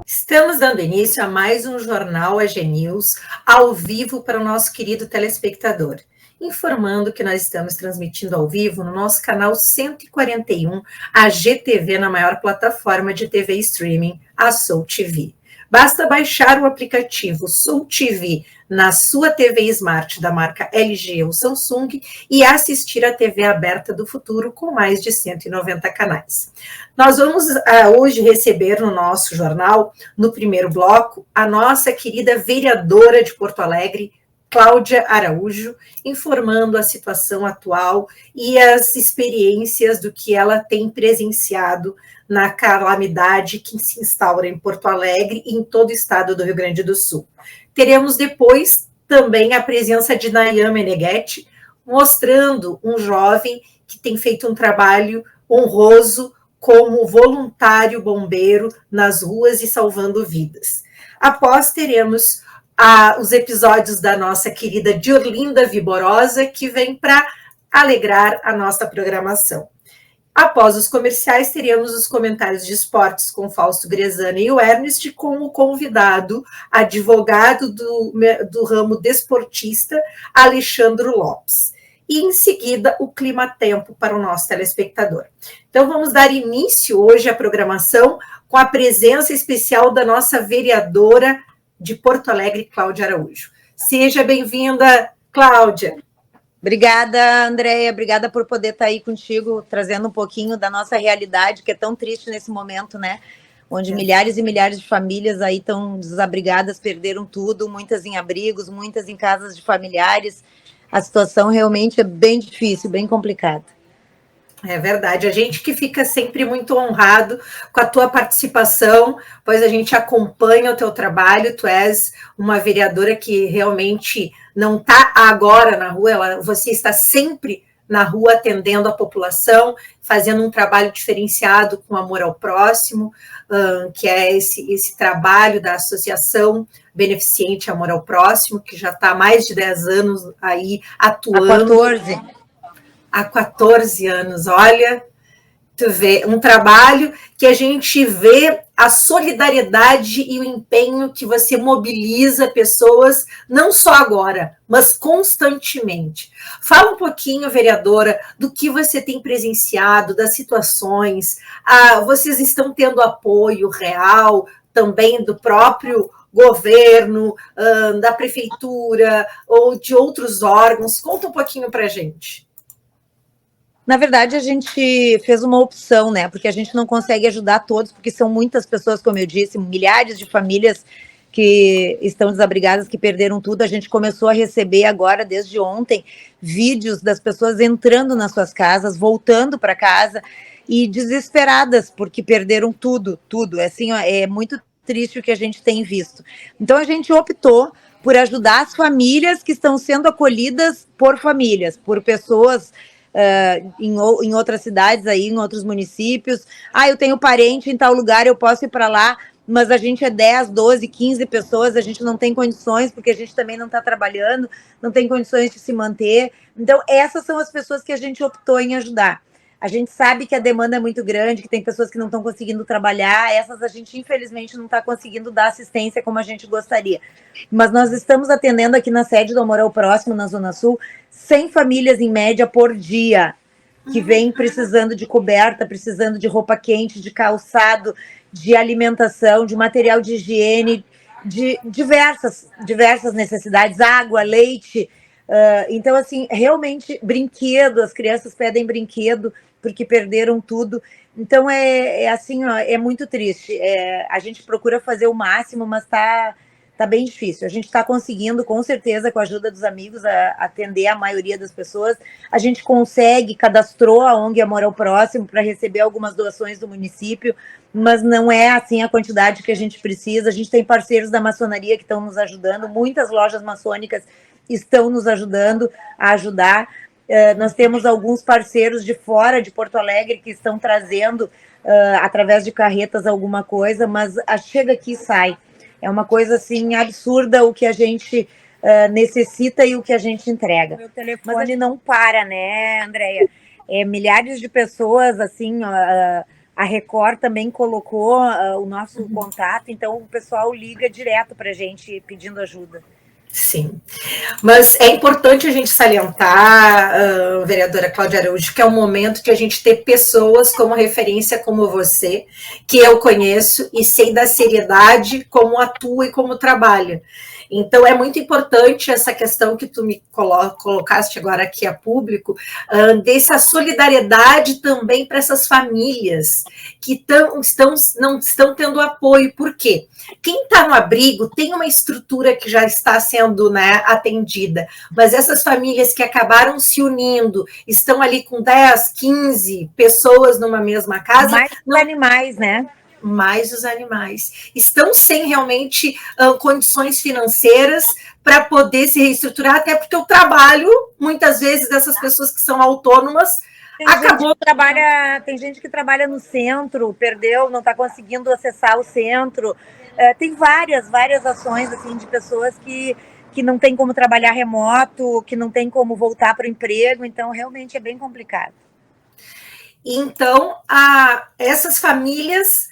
Estamos dando início a mais um Jornal AG News, ao vivo para o nosso querido telespectador. Informando que nós estamos transmitindo ao vivo no nosso canal 141, AGTV, na maior plataforma de TV streaming, a Soul TV. Basta baixar o aplicativo Soul TV na sua TV Smart da marca LG ou Samsung e assistir a TV aberta do futuro com mais de 190 canais. Nós vamos hoje receber no nosso jornal, no primeiro bloco, a nossa querida vereadora de Porto Alegre, Cláudia Araújo, informando a situação atual e as experiências do que ela tem presenciado na calamidade que se instaura em Porto Alegre e em todo o estado do Rio Grande do Sul. Teremos depois também a presença de Nayan Meneghetti, mostrando um jovem que tem feito um trabalho honroso como voluntário bombeiro nas ruas e salvando vidas. Após teremos os episódios da nossa querida Diorlinda Viborosa, que vem para alegrar a nossa programação. Após os comerciais, teríamos os comentários de esportes com Fausto Grezani e o Ernest, com o convidado, advogado do ramo desportista, Alexandre Lopes. E, em seguida, o clima-tempo para o nosso telespectador. Então, vamos dar início hoje à programação com a presença especial da nossa vereadora de Porto Alegre, Cláudia Araújo. Seja bem-vinda, Cláudia. Obrigada, Andréia, obrigada por poder estar aí contigo, trazendo um pouquinho da nossa realidade, que é tão triste nesse momento, né? Onde milhares e milhares de famílias aí estão desabrigadas, perderam tudo, muitas em abrigos, muitas em casas de familiares. A situação realmente é bem difícil, bem complicada. É verdade, a gente que fica sempre muito honrado com a tua participação, pois a gente acompanha o teu trabalho, tu és uma vereadora que realmente não está agora na rua, você está sempre na rua atendendo a população, fazendo um trabalho diferenciado com amor ao próximo, que é esse trabalho da Associação Beneficente Amor ao Próximo, que já está há mais de 10 anos aí atuando. Há 14 anos, olha, tu vê, um trabalho que a gente vê a solidariedade e o empenho que você mobiliza pessoas, não só agora, mas constantemente. Fala um pouquinho, vereadora, do que você tem presenciado, das situações, vocês estão tendo apoio real também do próprio governo, da prefeitura ou de outros órgãos? Conta um pouquinho para a gente. Na verdade, a gente fez uma opção, né? Porque a gente não consegue ajudar todos, porque são muitas pessoas, como eu disse, milhares de famílias que estão desabrigadas, que perderam tudo. A gente começou a receber agora, desde ontem, vídeos das pessoas entrando nas suas casas, voltando para casa e desesperadas, porque perderam tudo, tudo. É assim, é muito triste o que a gente tem visto. Então, a gente optou por ajudar as famílias que estão sendo acolhidas por famílias, por pessoas em outras cidades aí, em outros municípios. Eu tenho parente em tal lugar, eu posso ir para lá, mas a gente é 10, 12, 15 pessoas, a gente não tem condições, porque a gente também não está trabalhando, não tem condições de se manter. Então, essas são as pessoas que a gente optou em ajudar. A gente sabe que a demanda é muito grande, que tem pessoas que não estão conseguindo trabalhar, essas a gente, infelizmente, não está conseguindo dar assistência como a gente gostaria. Mas nós estamos atendendo aqui na sede do Amor ao Próximo, na Zona Sul, 100 famílias em média por dia, que vêm precisando de coberta, precisando de roupa quente, de calçado, de alimentação, de material de higiene, de diversas necessidades, água, leite. Então, assim, realmente, brinquedo, as crianças pedem brinquedo, porque perderam tudo. Então, assim, ó, é muito triste. A gente procura fazer o máximo, mas tá bem difícil. A gente está conseguindo, com certeza, com a ajuda dos amigos, atender a maioria das pessoas. A gente cadastrou a ONG Amor ao Próximo para receber algumas doações do município, mas não é assim a quantidade que a gente precisa. A gente tem parceiros da maçonaria que estão nos ajudando, muitas lojas maçônicas estão nos ajudando a ajudar. Nós temos alguns parceiros de fora de Porto Alegre que estão trazendo, através de carretas, alguma coisa, mas chega aqui e sai. É uma coisa assim absurda o que a gente necessita e o que a gente entrega. Meu telefone não para, né, Andréia? Milhares de pessoas, assim, a Record também colocou o nosso contato, então o pessoal liga direto para a gente pedindo ajuda. Sim, mas é importante a gente salientar, vereadora Cláudia Araújo, que é o momento de a gente ter pessoas como referência como você, que eu conheço e sei da seriedade como atua e como trabalha. Então, é muito importante essa questão que tu me colocaste agora aqui a público, dessa solidariedade também para essas famílias que não estão tendo apoio. Por quê? Quem está no abrigo tem uma estrutura que já está sendo, né, atendida, mas essas famílias que acabaram se unindo, estão ali com 10, 15 pessoas numa mesma casa. Mais os animais, né? Mais os animais. Estão sem realmente condições financeiras para poder se reestruturar, até porque o trabalho, muitas vezes, dessas pessoas que são autônomas, tem gente que trabalha no centro, perdeu, não está conseguindo acessar o centro. Tem várias ações assim, de pessoas que não tem como trabalhar remoto, que não tem como voltar para o emprego, então realmente é bem complicado. Então, essas famílias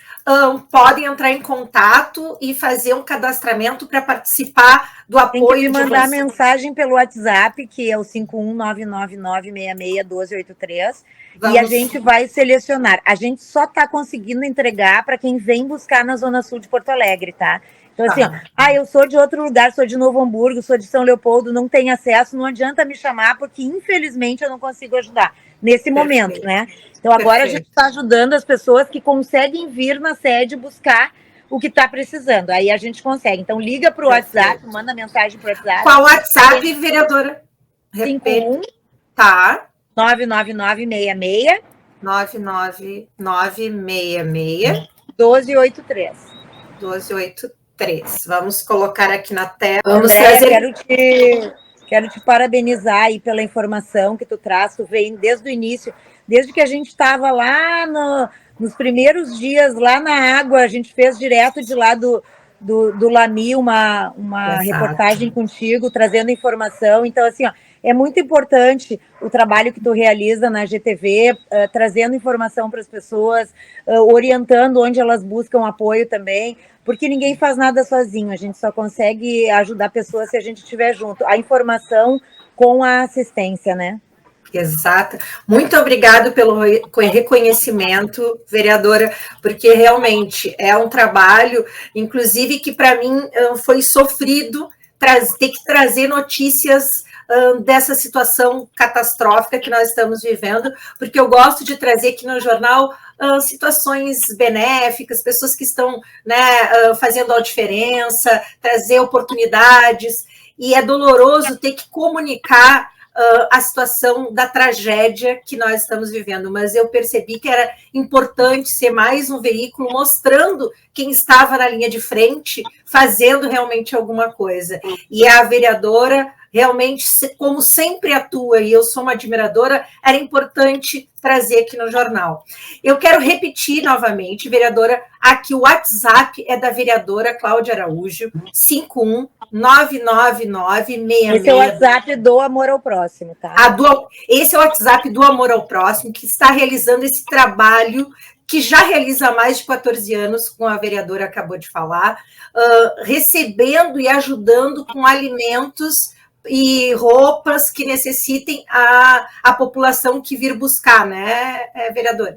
podem entrar em contato e fazer um cadastramento para participar do apoio. Tem que me mandar mensagem pelo WhatsApp, que é o 51999661283, e a gente vai selecionar. A gente só está conseguindo entregar para quem vem buscar na Zona Sul de Porto Alegre, tá? Então, assim, eu sou de outro lugar, sou de Novo Hamburgo, sou de São Leopoldo, não tenho acesso, não adianta me chamar, porque infelizmente eu não consigo ajudar nesse momento, né? Então, agora a gente está ajudando as pessoas que conseguem vir na sede buscar o que está precisando. Aí a gente consegue. Então, liga para o WhatsApp, manda mensagem para o WhatsApp. Qual WhatsApp, vereadora? 51 tá. 99966 99966 1283. 1283. Vamos colocar aqui na tela. Vamos trazer... Quero te parabenizar aí pela informação que tu traz. Tu vem desde o início, desde que a gente estava lá nos primeiros dias, lá na água, a gente fez direto de lá do Lami uma reportagem contigo, trazendo informação. Então, assim, é muito importante o trabalho que tu realiza na GTV, trazendo informação para as pessoas, orientando onde elas buscam apoio também, porque ninguém faz nada sozinho, a gente só consegue ajudar pessoas se a gente estiver junto. A informação com a assistência, né? Exato. Muito obrigado pelo reconhecimento, vereadora, porque realmente é um trabalho, inclusive, que para mim foi sofrido ter que trazer notícias dessa situação catastrófica que nós estamos vivendo, porque eu gosto de trazer aqui no jornal situações benéficas, pessoas que estão, né, fazendo a diferença, trazer oportunidades, e é doloroso ter que comunicar a situação da tragédia que nós estamos vivendo, mas eu percebi que era importante ser mais um veículo mostrando quem estava na linha de frente, fazendo realmente alguma coisa. E a vereadora realmente, como sempre atua, e eu sou uma admiradora, era importante trazer aqui no jornal. Eu quero repetir novamente, vereadora, aqui o WhatsApp é da vereadora Cláudia Araújo, 5199966. Esse é o WhatsApp do Amor ao Próximo, tá? Esse é o WhatsApp do Amor ao Próximo, que está realizando esse trabalho que já realiza há mais de 14 anos, como a vereadora acabou de falar, recebendo e ajudando com alimentos e roupas que necessitem a população que vir buscar, né, vereadora?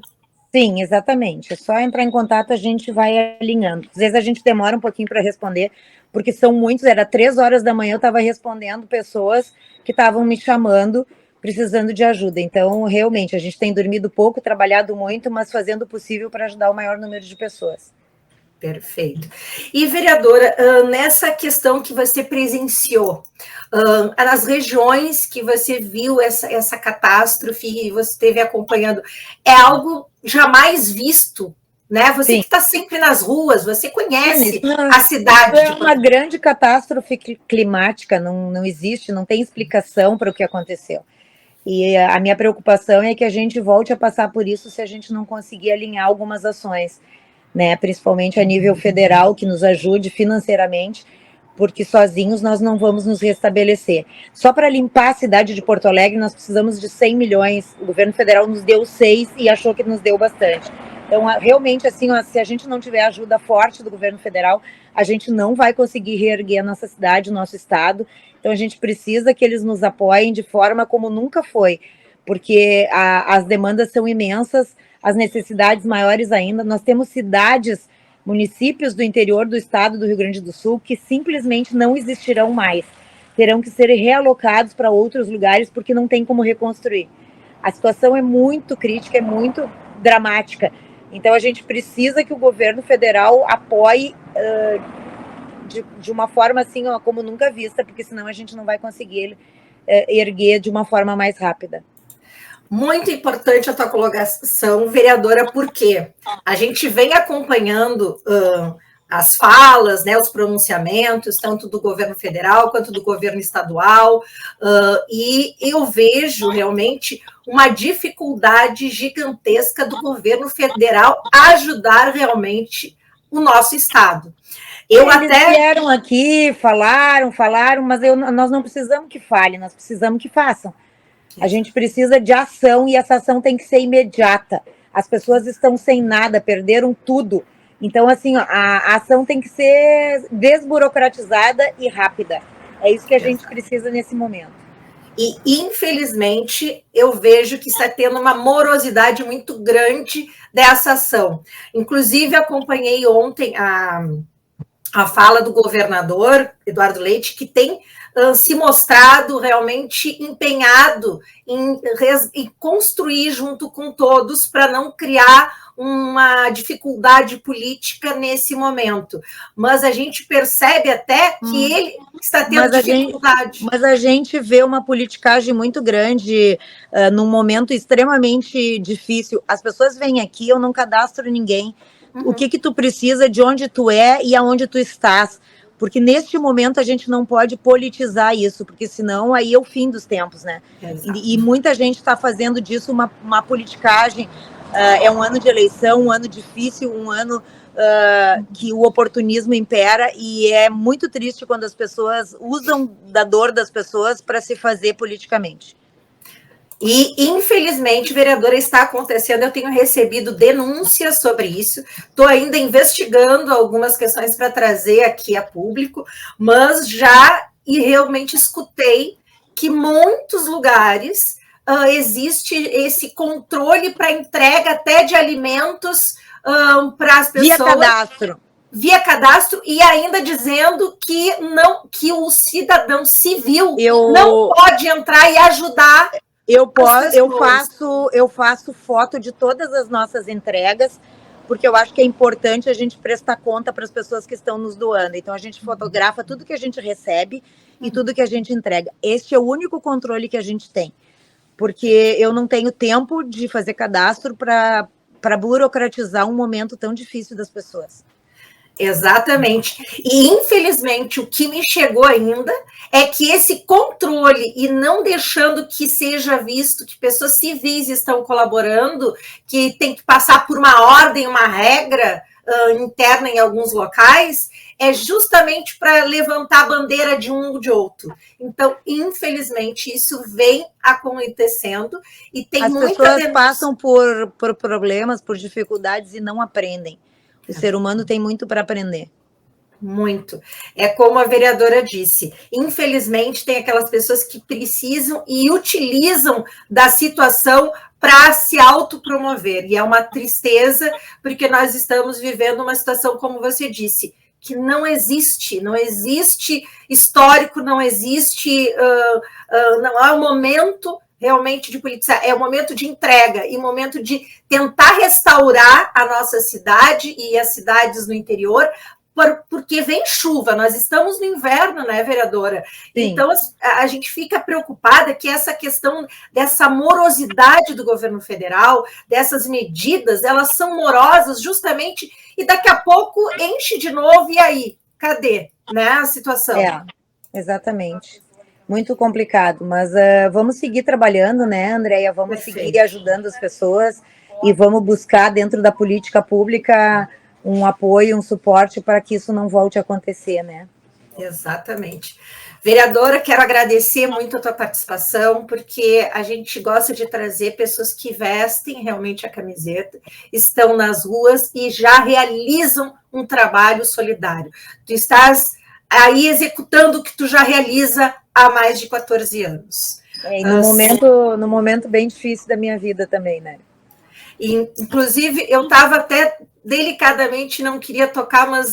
Sim, exatamente. É só entrar em contato, a gente vai alinhando. Às vezes a gente demora um pouquinho para responder, porque são muitos, era 3 horas da manhã, eu estava respondendo pessoas que estavam me chamando, precisando de ajuda. Então, realmente, a gente tem dormido pouco, trabalhado muito, mas fazendo o possível para ajudar o maior número de pessoas. Perfeito. E, vereadora, nessa questão que você presenciou, nas regiões que você viu essa catástrofe e você esteve acompanhando, é algo jamais visto, né? Você Sim. que está sempre nas ruas, você conhece a cidade. É uma grande catástrofe climática, não existe, não tem explicação para o que aconteceu. E a minha preocupação é que a gente volte a passar por isso se a gente não conseguir alinhar algumas ações. né, principalmente a nível federal, que nos ajude financeiramente, porque sozinhos nós não vamos nos restabelecer. Só para limpar a cidade de Porto Alegre, nós precisamos de 100 milhões. O governo federal nos deu 6 e achou que nos deu bastante. Então, realmente, assim, ó, se a gente não tiver ajuda forte do governo federal, a gente não vai conseguir reerguer a nossa cidade, o nosso estado. Então, a gente precisa que eles nos apoiem de forma como nunca foi, porque as demandas são imensas, as necessidades maiores ainda. Nós temos cidades, municípios do interior do estado do Rio Grande do Sul que simplesmente não existirão mais. Terão que ser realocados para outros lugares porque não tem como reconstruir. A situação é muito crítica, é muito dramática. Então, a gente precisa que o governo federal apoie de uma forma assim, ó, como nunca vista, porque senão a gente não vai conseguir erguer de uma forma mais rápida. Muito importante a tua colocação, vereadora, porque a gente vem acompanhando as falas, né, os pronunciamentos, tanto do governo federal quanto do governo estadual, e eu vejo realmente uma dificuldade gigantesca do governo federal ajudar realmente o nosso estado. Eles vieram aqui, falaram, mas nós não precisamos que falem, nós precisamos que façam. A gente precisa de ação e essa ação tem que ser imediata. As pessoas estão sem nada, perderam tudo. Então, assim, a ação tem que ser desburocratizada e rápida. É isso que a gente precisa nesse momento. E, infelizmente, eu vejo que está tendo uma morosidade muito grande dessa ação. Inclusive, acompanhei ontem a fala do governador Eduardo Leite, que tem se mostrado realmente empenhado em construir junto com todos para não criar uma dificuldade política nesse momento. Mas a gente percebe até que ele está tendo dificuldade. Mas a gente vê uma politicagem muito grande num momento extremamente difícil. As pessoas vêm aqui, eu não cadastro ninguém. O que tu precisa, de onde tu é e aonde tu estás. Porque neste momento a gente não pode politizar isso, porque senão aí é o fim dos tempos, né? E muita gente está fazendo disso uma politicagem. É um ano de eleição, um ano difícil, um ano que o oportunismo impera, e é muito triste quando as pessoas usam da dor das pessoas para se fazer politicamente. E, infelizmente, vereadora, está acontecendo, eu tenho recebido denúncias sobre isso, estou ainda investigando algumas questões para trazer aqui a público, mas já e realmente escutei que muitos lugares existe esse controle para entrega até de alimentos para as pessoas. Via cadastro, e ainda dizendo que o cidadão civil não pode entrar e ajudar. Eu faço foto de todas as nossas entregas, porque eu acho que é importante a gente prestar conta para as pessoas que estão nos doando. Então, a gente fotografa tudo que a gente recebe e tudo que a gente entrega. Este é o único controle que a gente tem, porque eu não tenho tempo de fazer cadastro para burocratizar um momento tão difícil das pessoas. Exatamente. E, infelizmente, o que me chegou ainda é que esse controle, e não deixando que seja visto que pessoas civis estão colaborando, que tem que passar por uma ordem, uma regra interna em alguns locais, é justamente para levantar a bandeira de um ou de outro. Então, infelizmente, isso vem acontecendo e tem muita... As pessoas passam por problemas, por dificuldades e não aprendem. O ser humano tem muito para aprender. Muito. É como a vereadora disse, infelizmente tem aquelas pessoas que precisam e utilizam da situação para se autopromover. E é uma tristeza, porque nós estamos vivendo uma situação, como você disse, que não existe histórico, não existe, não há um momento realmente de politizar, é o momento de entrega e momento de tentar restaurar a nossa cidade e as cidades no interior, porque vem chuva, nós estamos no inverno, né, vereadora? Sim. Então, a gente fica preocupada que essa questão dessa morosidade do governo federal, dessas medidas, elas são morosas justamente, e daqui a pouco enche de novo, e aí? Cadê, né, a situação? Exatamente. Muito complicado, mas vamos seguir trabalhando, né, Andréia? Vamos seguir ajudando as pessoas e vamos buscar dentro da política pública um apoio, um suporte para que isso não volte a acontecer, né? Exatamente. Vereadora, quero agradecer muito a tua participação, porque a gente gosta de trazer pessoas que vestem realmente a camiseta, estão nas ruas e já realizam um trabalho solidário. Tu estás aí executando o que tu já realiza há mais de 14 anos. E no momento bem difícil da minha vida também, né? E, inclusive, eu estava até delicadamente, não queria tocar, mas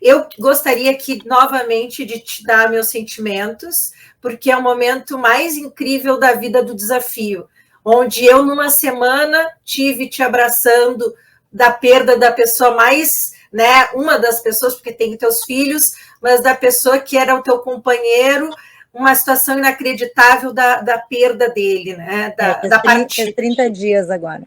eu gostaria aqui novamente de te dar meus sentimentos, porque é o momento mais incrível da vida do desafio, onde eu, numa semana, tive te abraçando da perda da pessoa mais, né, uma das pessoas, porque tem teus filhos, mas da pessoa que era o teu companheiro, uma situação inacreditável da perda dele, né, da partida. 30 dias agora.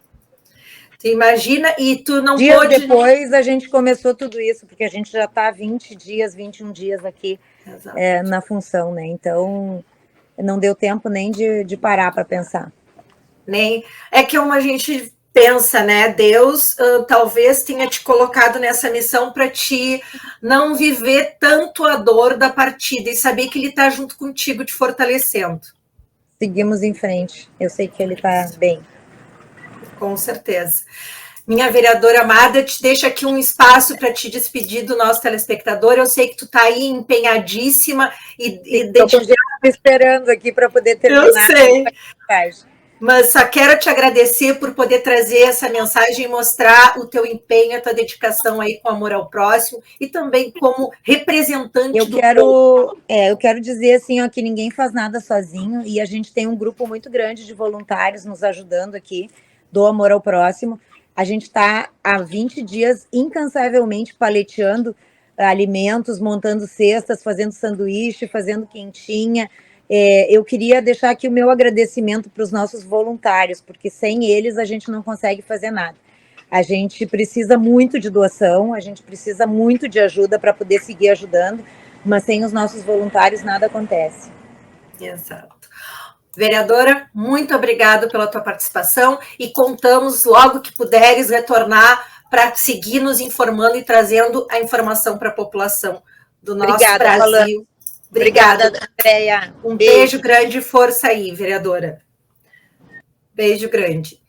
Tu imagina, e tu não Dias pôde... depois a gente começou tudo isso, porque a gente já está há 20 dias, 21 dias aqui na função, né? Então, não deu tempo nem de parar para pensar. Nem... É que a gente pensa, né? Deus talvez tenha te colocado nessa missão para te não viver tanto a dor da partida e saber que Ele está junto contigo, te fortalecendo. Seguimos em frente. Eu sei que Ele está bem. Com certeza. Minha vereadora amada, te deixo aqui um espaço para te despedir do nosso telespectador. Eu sei que tu está aí empenhadíssima e esperando aqui para poder terminar. Eu sei. Mas só quero te agradecer por poder trazer essa mensagem e mostrar o teu empenho, a tua dedicação aí com amor ao próximo e também como representante do povo. Eu quero dizer assim, ó, que ninguém faz nada sozinho e a gente tem um grupo muito grande de voluntários nos ajudando aqui do amor ao próximo. A gente está há 20 dias incansavelmente paleteando alimentos, montando cestas, fazendo sanduíche, fazendo quentinha. Eu queria deixar aqui o meu agradecimento para os nossos voluntários, porque sem eles a gente não consegue fazer nada. A gente precisa muito de doação, a gente precisa muito de ajuda para poder seguir ajudando, mas sem os nossos voluntários nada acontece. Exato. Vereadora, muito obrigada pela tua participação e contamos logo que puderes retornar para seguir nos informando e trazendo a informação para a população do nosso Brasil. Obrigada, Andréia. Um beijo grande e força aí, vereadora. Beijo grande.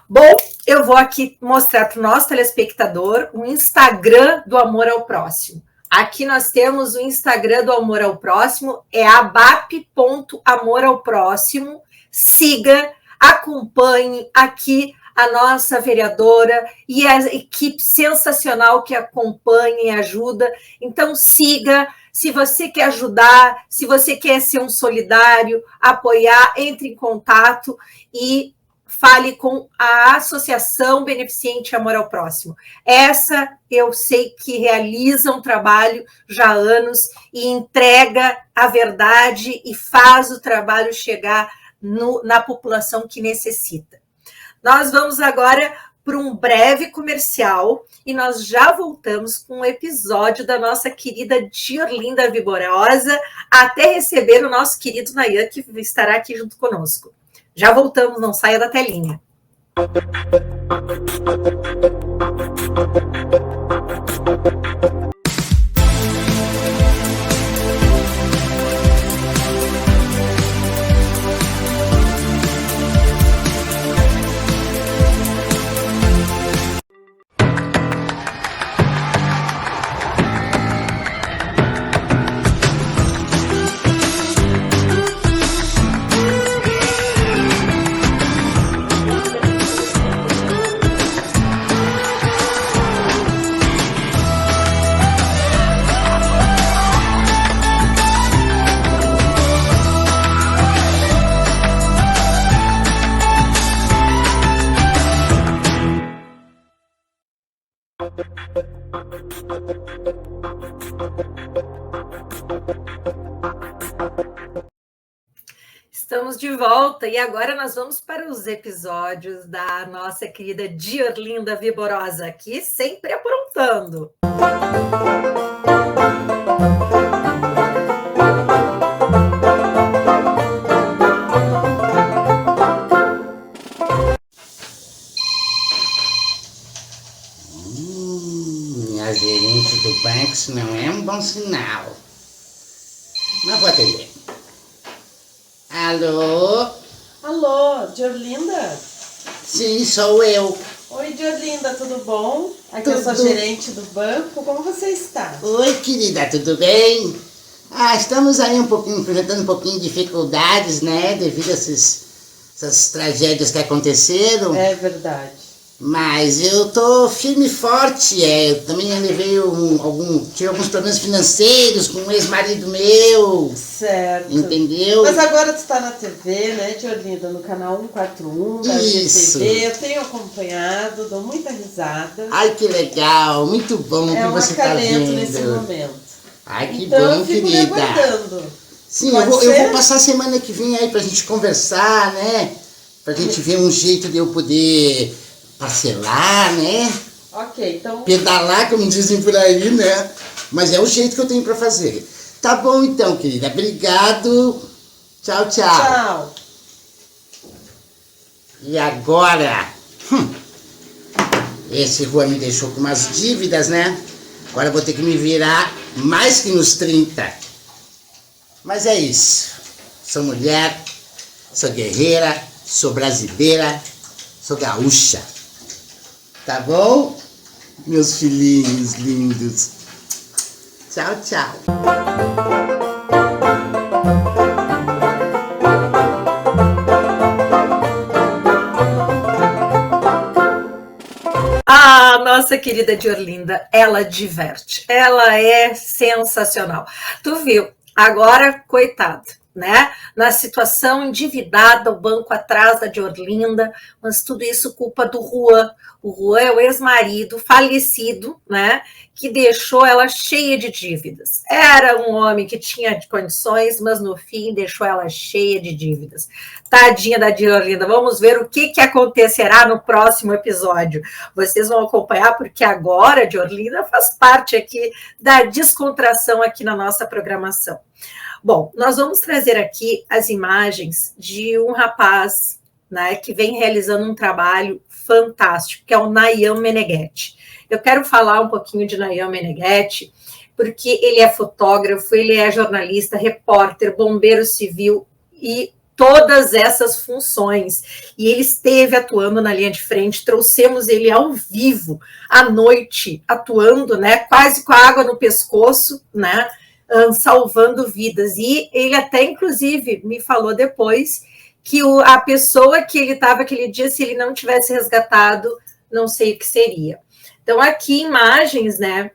Bom, eu vou aqui mostrar para o nosso telespectador o Instagram do Amor ao Próximo. Aqui nós temos o Instagram do Amor ao Próximo, é abap.amoralproximo. Siga, acompanhe aqui a nossa vereadora e a equipe sensacional que acompanha e ajuda. Então, siga. Se você quer ajudar, se você quer ser um solidário, apoiar, entre em contato e fale com a Associação Beneficente Amor ao Próximo. Essa eu sei que realiza um trabalho já há anos e entrega a verdade e faz o trabalho chegar na população que necessita. Nós vamos agora para um breve comercial e nós já voltamos com um episódio da nossa querida Diorlinda Viborosa até receber o nosso querido Nayan, que estará aqui junto conosco. Já voltamos, não saia da telinha. Estamos de volta e agora nós vamos para os episódios da nossa querida Diorlinda Viborosa, aqui sempre aprontando. bom sinal. Mas vou atender. Alô? Alô, Diorlinda? Sim, sou eu. Oi, Diorlinda, tudo bom? Aqui eu sou a gerente do banco, como você está? Oi, querida, tudo bem? Estamos aí enfrentando um pouquinho de dificuldades, né? Devido a essas tragédias que aconteceram. É verdade. Mas eu tô firme e forte, eu também levei tive alguns problemas financeiros com um ex-marido meu. Certo. Entendeu? Mas agora tu está na TV, né, Diorlinda, no canal 141 da GTV. Eu tenho acompanhado, dou muita risada. Ai, que legal, muito bom que você tá vendo. É um acalento nesse momento. Ai, que então, bom, eu fico querida. Me aguardando. Sim, eu vou passar semana que vem aí pra gente conversar, né? Pra gente ver um jeito de eu poder parcelar, né? Ok, então... Pedalar, como dizem por aí, né? Mas é o jeito que eu tenho pra fazer. Tá bom então, querida. Obrigado. Tchau, tchau. Tchau. E agora? Esse Juan me deixou com umas dívidas, né? Agora eu vou ter que me virar mais que nos 30. Mas é isso. Sou mulher, sou guerreira, sou brasileira, sou gaúcha. Tá bom? Meus filhinhos lindos. Tchau, tchau. Nossa querida Diorlinda, ela diverte, ela é sensacional. Tu viu, agora, coitado, né? Na situação endividada, o banco atrás da Diorlinda, mas tudo isso culpa do Juan. O Juan é o ex-marido falecido, né? Que deixou ela cheia de dívidas. Era um homem que tinha condições, mas no fim deixou ela cheia de dívidas. Tadinha da Diorlinda. Vamos ver o que acontecerá no próximo episódio. Vocês vão acompanhar, porque agora a Diorlinda faz parte aqui da descontração aqui na nossa programação. Bom, nós vamos trazer aqui as imagens de um rapaz, né, que vem realizando um trabalho fantástico, que é o Nayan Meneghetti. Eu quero falar um pouquinho de Nayan Meneghetti, porque ele é fotógrafo, ele é jornalista, repórter, bombeiro civil e todas essas funções. E ele esteve atuando na linha de frente, trouxemos ele ao vivo, à noite, atuando, né, quase com a água no pescoço, né, salvando vidas. E ele até, inclusive, me falou depois que a pessoa que ele estava aquele dia, se ele não tivesse resgatado, não sei o que seria. Então, aqui imagens, né,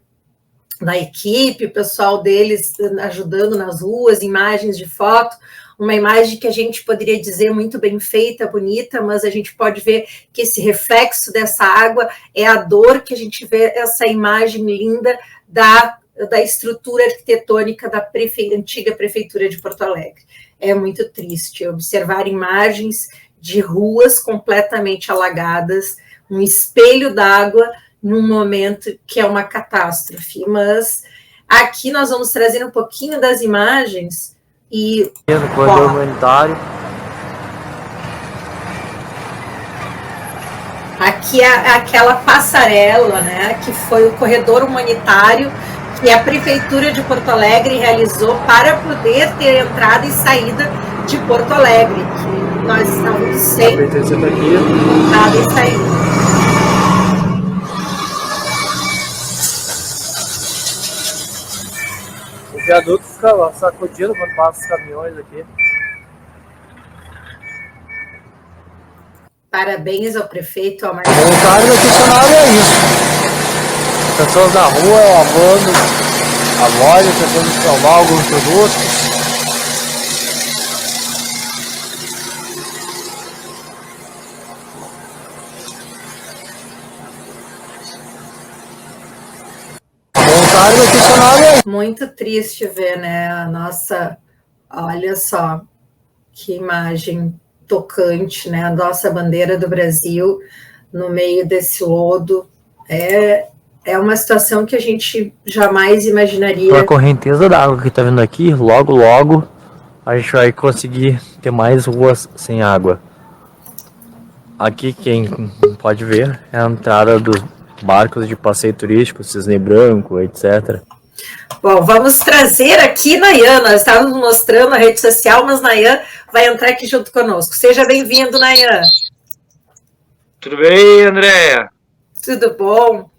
da equipe, o pessoal deles ajudando nas ruas, imagens de foto, uma imagem que a gente poderia dizer muito bem feita, bonita, mas a gente pode ver que esse reflexo dessa água é a dor, que a gente vê essa imagem linda da estrutura arquitetônica da antiga prefeitura de Porto Alegre. É muito triste observar imagens de ruas completamente alagadas, um espelho d'água num momento que é uma catástrofe. Mas aqui nós vamos trazer um pouquinho das imagens e... No corredor humanitário. Aqui é aquela passarela, né, que foi o corredor humanitário que a Prefeitura de Porto Alegre realizou para poder ter entrada e saída de Porto Alegre, que nós estávamos sem entrada e saída. O viaduto fica lá sacudindo quando passa os caminhões aqui. Parabéns ao prefeito, ao O voluntário daqui cenário é isso. Pessoas na rua lavando a loja, tentando salvar alguns produtos. Voluntário daqui cenário é isso. Muito triste ver, né, a nossa... Olha só, que imagem tocante, né, a nossa bandeira do Brasil no meio desse lodo. É uma situação que a gente jamais imaginaria. Com a correnteza da água que tá vindo aqui, logo, logo, a gente vai conseguir ter mais ruas sem água. Aqui, quem pode ver, é a entrada dos barcos de passeio turístico, Cisne Branco, etc. Bom, vamos trazer aqui Nayan. Nós estávamos mostrando a rede social, mas Nayan vai entrar aqui junto conosco. Seja bem-vindo, Nayan. Tudo bem, Andréia? Tudo bom?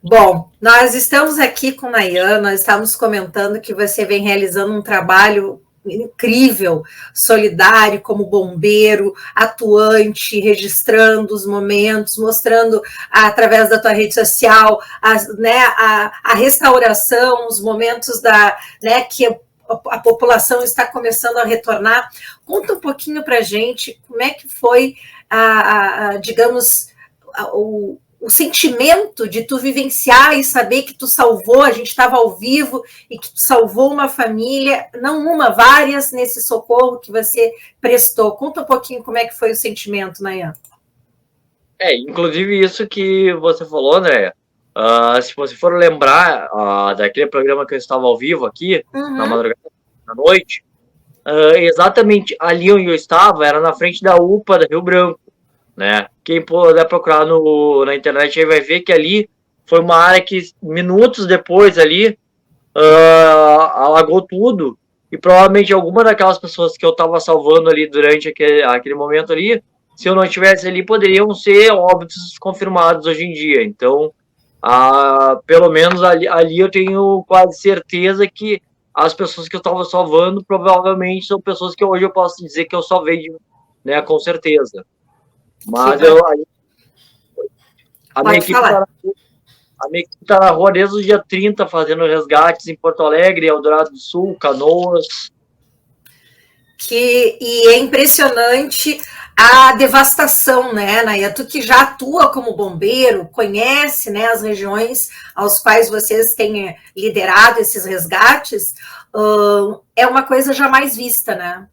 Bom, nós estamos aqui com Nayan, nós estamos comentando que você vem realizando um trabalho incrível, solidário, como bombeiro, atuante, registrando os momentos, mostrando através da tua rede social a restauração, os momentos que a população está começando a retornar. Conta um pouquinho para a gente como é que foi, digamos, o sentimento de tu vivenciar e saber que tu salvou, a gente estava ao vivo, e que tu salvou uma família, não uma, várias, nesse socorro que você prestou. Conta um pouquinho como é que foi o sentimento, Nayan. Inclusive isso que você falou, Andréia, se você for lembrar daquele programa que eu estava ao vivo aqui, na madrugada, na noite, exatamente ali onde eu estava, era na frente da UPA da Rio Branco, né? Quem puder procurar na internet aí vai ver que ali foi uma área que minutos depois ali alagou tudo, e provavelmente alguma daquelas pessoas que eu estava salvando ali durante aquele momento ali, se eu não estivesse ali, poderiam ser óbitos confirmados hoje em dia. Então, pelo menos ali eu tenho quase certeza que as pessoas que eu estava salvando provavelmente são pessoas que hoje eu posso dizer que eu salvei, né, com certeza. Mas a minha equipe está na rua desde o dia 30 fazendo resgates em Porto Alegre, Eldorado do Sul, Canoas. E é impressionante a devastação, né, Nayan? Tu que já atua como bombeiro, conhece, né, as regiões aos quais vocês têm liderado esses resgates, é uma coisa jamais vista, né?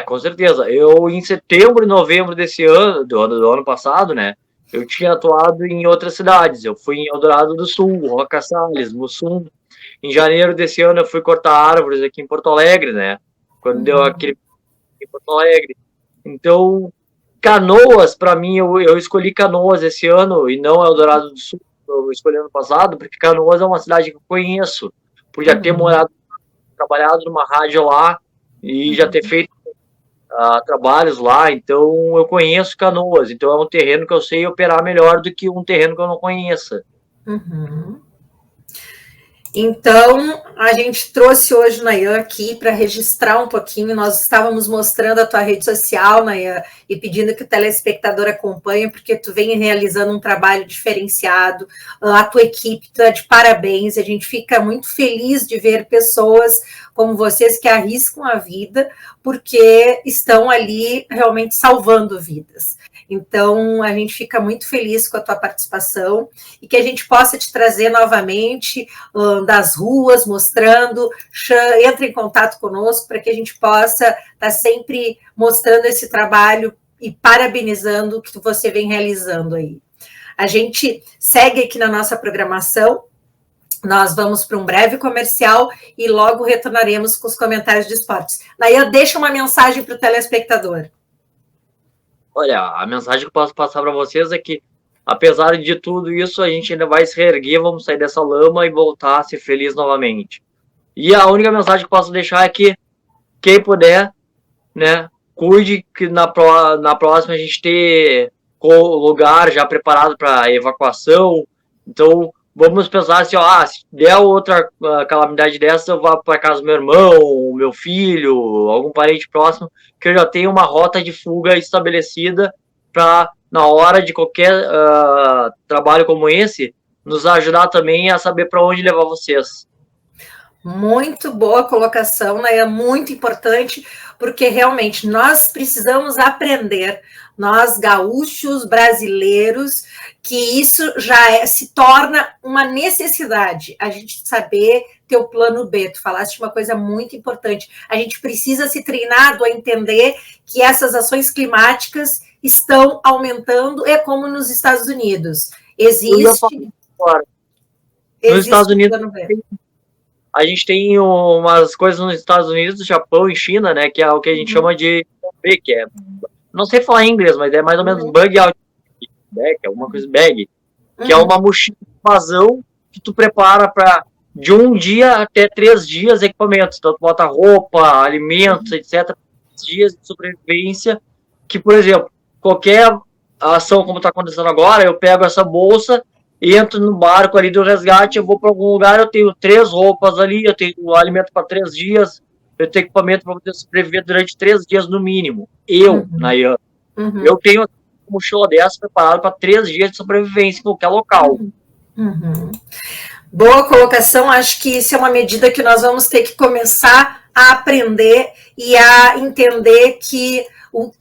Com certeza. Eu, em setembro e novembro desse ano, do ano passado, né, eu tinha atuado em outras cidades. Eu fui em Eldorado do Sul, Roca Salles, Mussum. Em janeiro desse ano, eu fui cortar árvores aqui em Porto Alegre, né, quando deu aquele em Porto Alegre. Então, Canoas, para mim, eu escolhi Canoas esse ano e não Eldorado do Sul, eu escolhi ano passado, porque Canoas é uma cidade que eu conheço, por já ter trabalhado numa rádio lá e já ter feito trabalhos lá, então eu conheço Canoas, então é um terreno que eu sei operar melhor do que um terreno que eu não conheça. Então, a gente trouxe hoje o Nayan aqui para registrar um pouquinho. Nós estávamos mostrando a tua rede social, Nayan, e pedindo que o telespectador acompanhe, porque tu vem realizando um trabalho diferenciado. A tua equipe está de parabéns. A gente fica muito feliz de ver pessoas como vocês que arriscam a vida, porque estão ali realmente salvando vidas. Então, a gente fica muito feliz com a tua participação e que a gente possa te trazer novamente das ruas, mostrando, entra em contato conosco para que a gente possa estar sempre mostrando esse trabalho e parabenizando o que você vem realizando aí. A gente segue aqui na nossa programação, nós vamos para um breve comercial e logo retornaremos com os comentários de esportes. Nayan, deixa uma mensagem para o telespectador. Olha, a mensagem que eu posso passar para vocês é que, apesar de tudo isso, a gente ainda vai se reerguer, vamos sair dessa lama e voltar a ser feliz novamente. E a única mensagem que eu posso deixar é que, quem puder, né, cuide que na próxima a gente ter lugar já preparado para evacuação. Então, vamos pensar assim, se der outra calamidade dessa, eu vou para casa do meu irmão, meu filho, algum parente próximo, que eu já tenho uma rota de fuga estabelecida para, na hora de qualquer trabalho como esse, nos ajudar também a saber para onde levar vocês. Muito boa colocação, né? É muito importante, porque realmente nós precisamos aprender, nós gaúchos, brasileiros, que isso já se torna uma necessidade, a gente saber ter o plano B. Tu falaste uma coisa muito importante, a gente precisa ser treinado a entender que essas ações climáticas estão aumentando, é como nos Estados Unidos. Existe nos Estados Unidos, a gente tem umas coisas nos Estados Unidos, Japão e China, né, que é o que a gente chama de B, que é, não sei falar em inglês, mas é mais ou menos bug out, né, que é alguma coisa bag, que é uma mochila de vazão que tu prepara para de 1 dia até 3 dias equipamentos. Então, tu bota roupa, alimentos, etc. Dias de sobrevivência, que, por exemplo, qualquer ação como está acontecendo agora, eu pego essa bolsa, entro no barco ali do resgate, eu vou para algum lugar, eu tenho 3 roupas ali, eu tenho alimento para 3 dias, eu tenho equipamento para poder sobreviver durante 3 dias no mínimo. Nayan, eu tenho uma mochila dessa preparada para 3 dias de sobrevivência em qualquer local. Boa colocação, acho que isso é uma medida que nós vamos ter que começar a aprender e a entender que,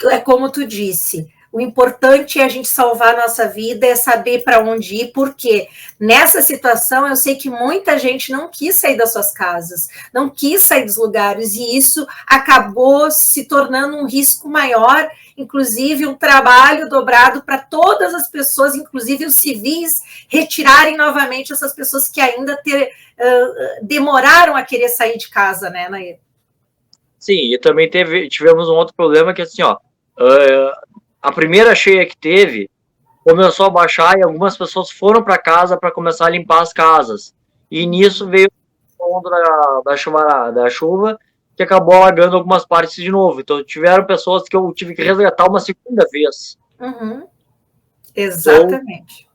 é como tu disse, o importante é a gente salvar a nossa vida, é saber para onde ir, porque nessa situação eu sei que muita gente não quis sair das suas casas, não quis sair dos lugares, e isso acabou se tornando um risco maior, inclusive um trabalho dobrado para todas as pessoas, inclusive os civis, retirarem novamente essas pessoas que ainda demoraram a querer sair de casa, né, Nair? Sim, e também tivemos um outro problema que, assim, ó, a primeira cheia que teve começou a baixar e algumas pessoas foram para casa para começar a limpar as casas. E nisso veio a onda da chuva que acabou alagando algumas partes de novo. Então, tiveram pessoas que eu tive que resgatar uma segunda vez. Exatamente.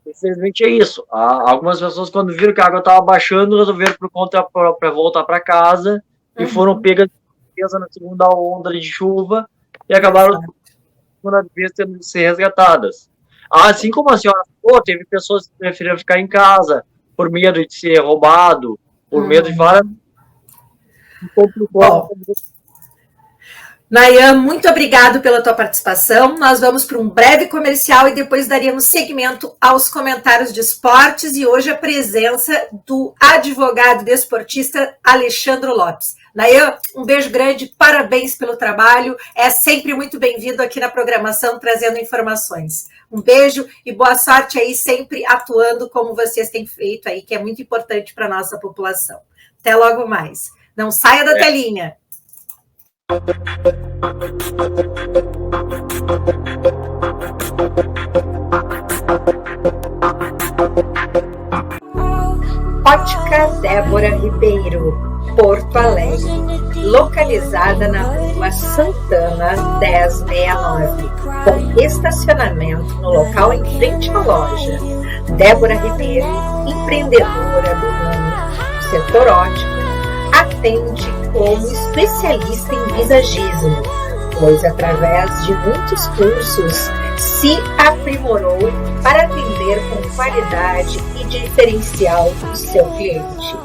Então, infelizmente é isso. Algumas pessoas, quando viram que a água estava baixando, resolveram por conta própria voltar para casa e foram pegas na segunda onda de chuva e acabaram segunda vez tendo de ser resgatadas. Assim como a senhora falou, teve pessoas que preferiram ficar em casa por medo de ser roubado, por medo de várias... Nayan, muito obrigado pela tua participação. Nós vamos para um breve comercial e depois daríamos seguimento aos comentários de esportes e hoje a presença do advogado desportista Alexandre Lopes. Nayan, um beijo grande, parabéns pelo trabalho, é sempre muito bem-vindo aqui na programação trazendo informações. Um beijo e boa sorte aí sempre atuando como vocês têm feito aí, que é muito importante para a nossa população. Até logo mais. Não saia da telinha. Ótica Débora Ribeiro, Porto Alegre, localizada na Rua Santana 1069, com estacionamento no local em frente à loja. Débora Ribeiro, empreendedora do ramo setor óptico, atende como especialista em visagismo, pois através de muitos cursos se aprimorou para atender com qualidade e diferencial o seu cliente.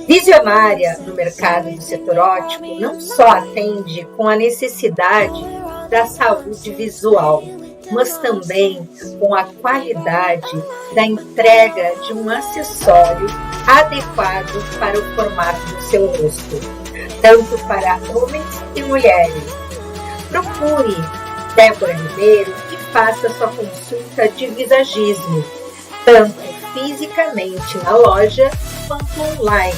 Visionária no mercado do setor óptico, não só atende com a necessidade da saúde visual, mas também com a qualidade da entrega de um acessório adequado para o formato do seu rosto, tanto para homens e mulheres. Procure Débora Ribeiro e faça sua consulta de visagismo, tanto fisicamente na loja quanto online.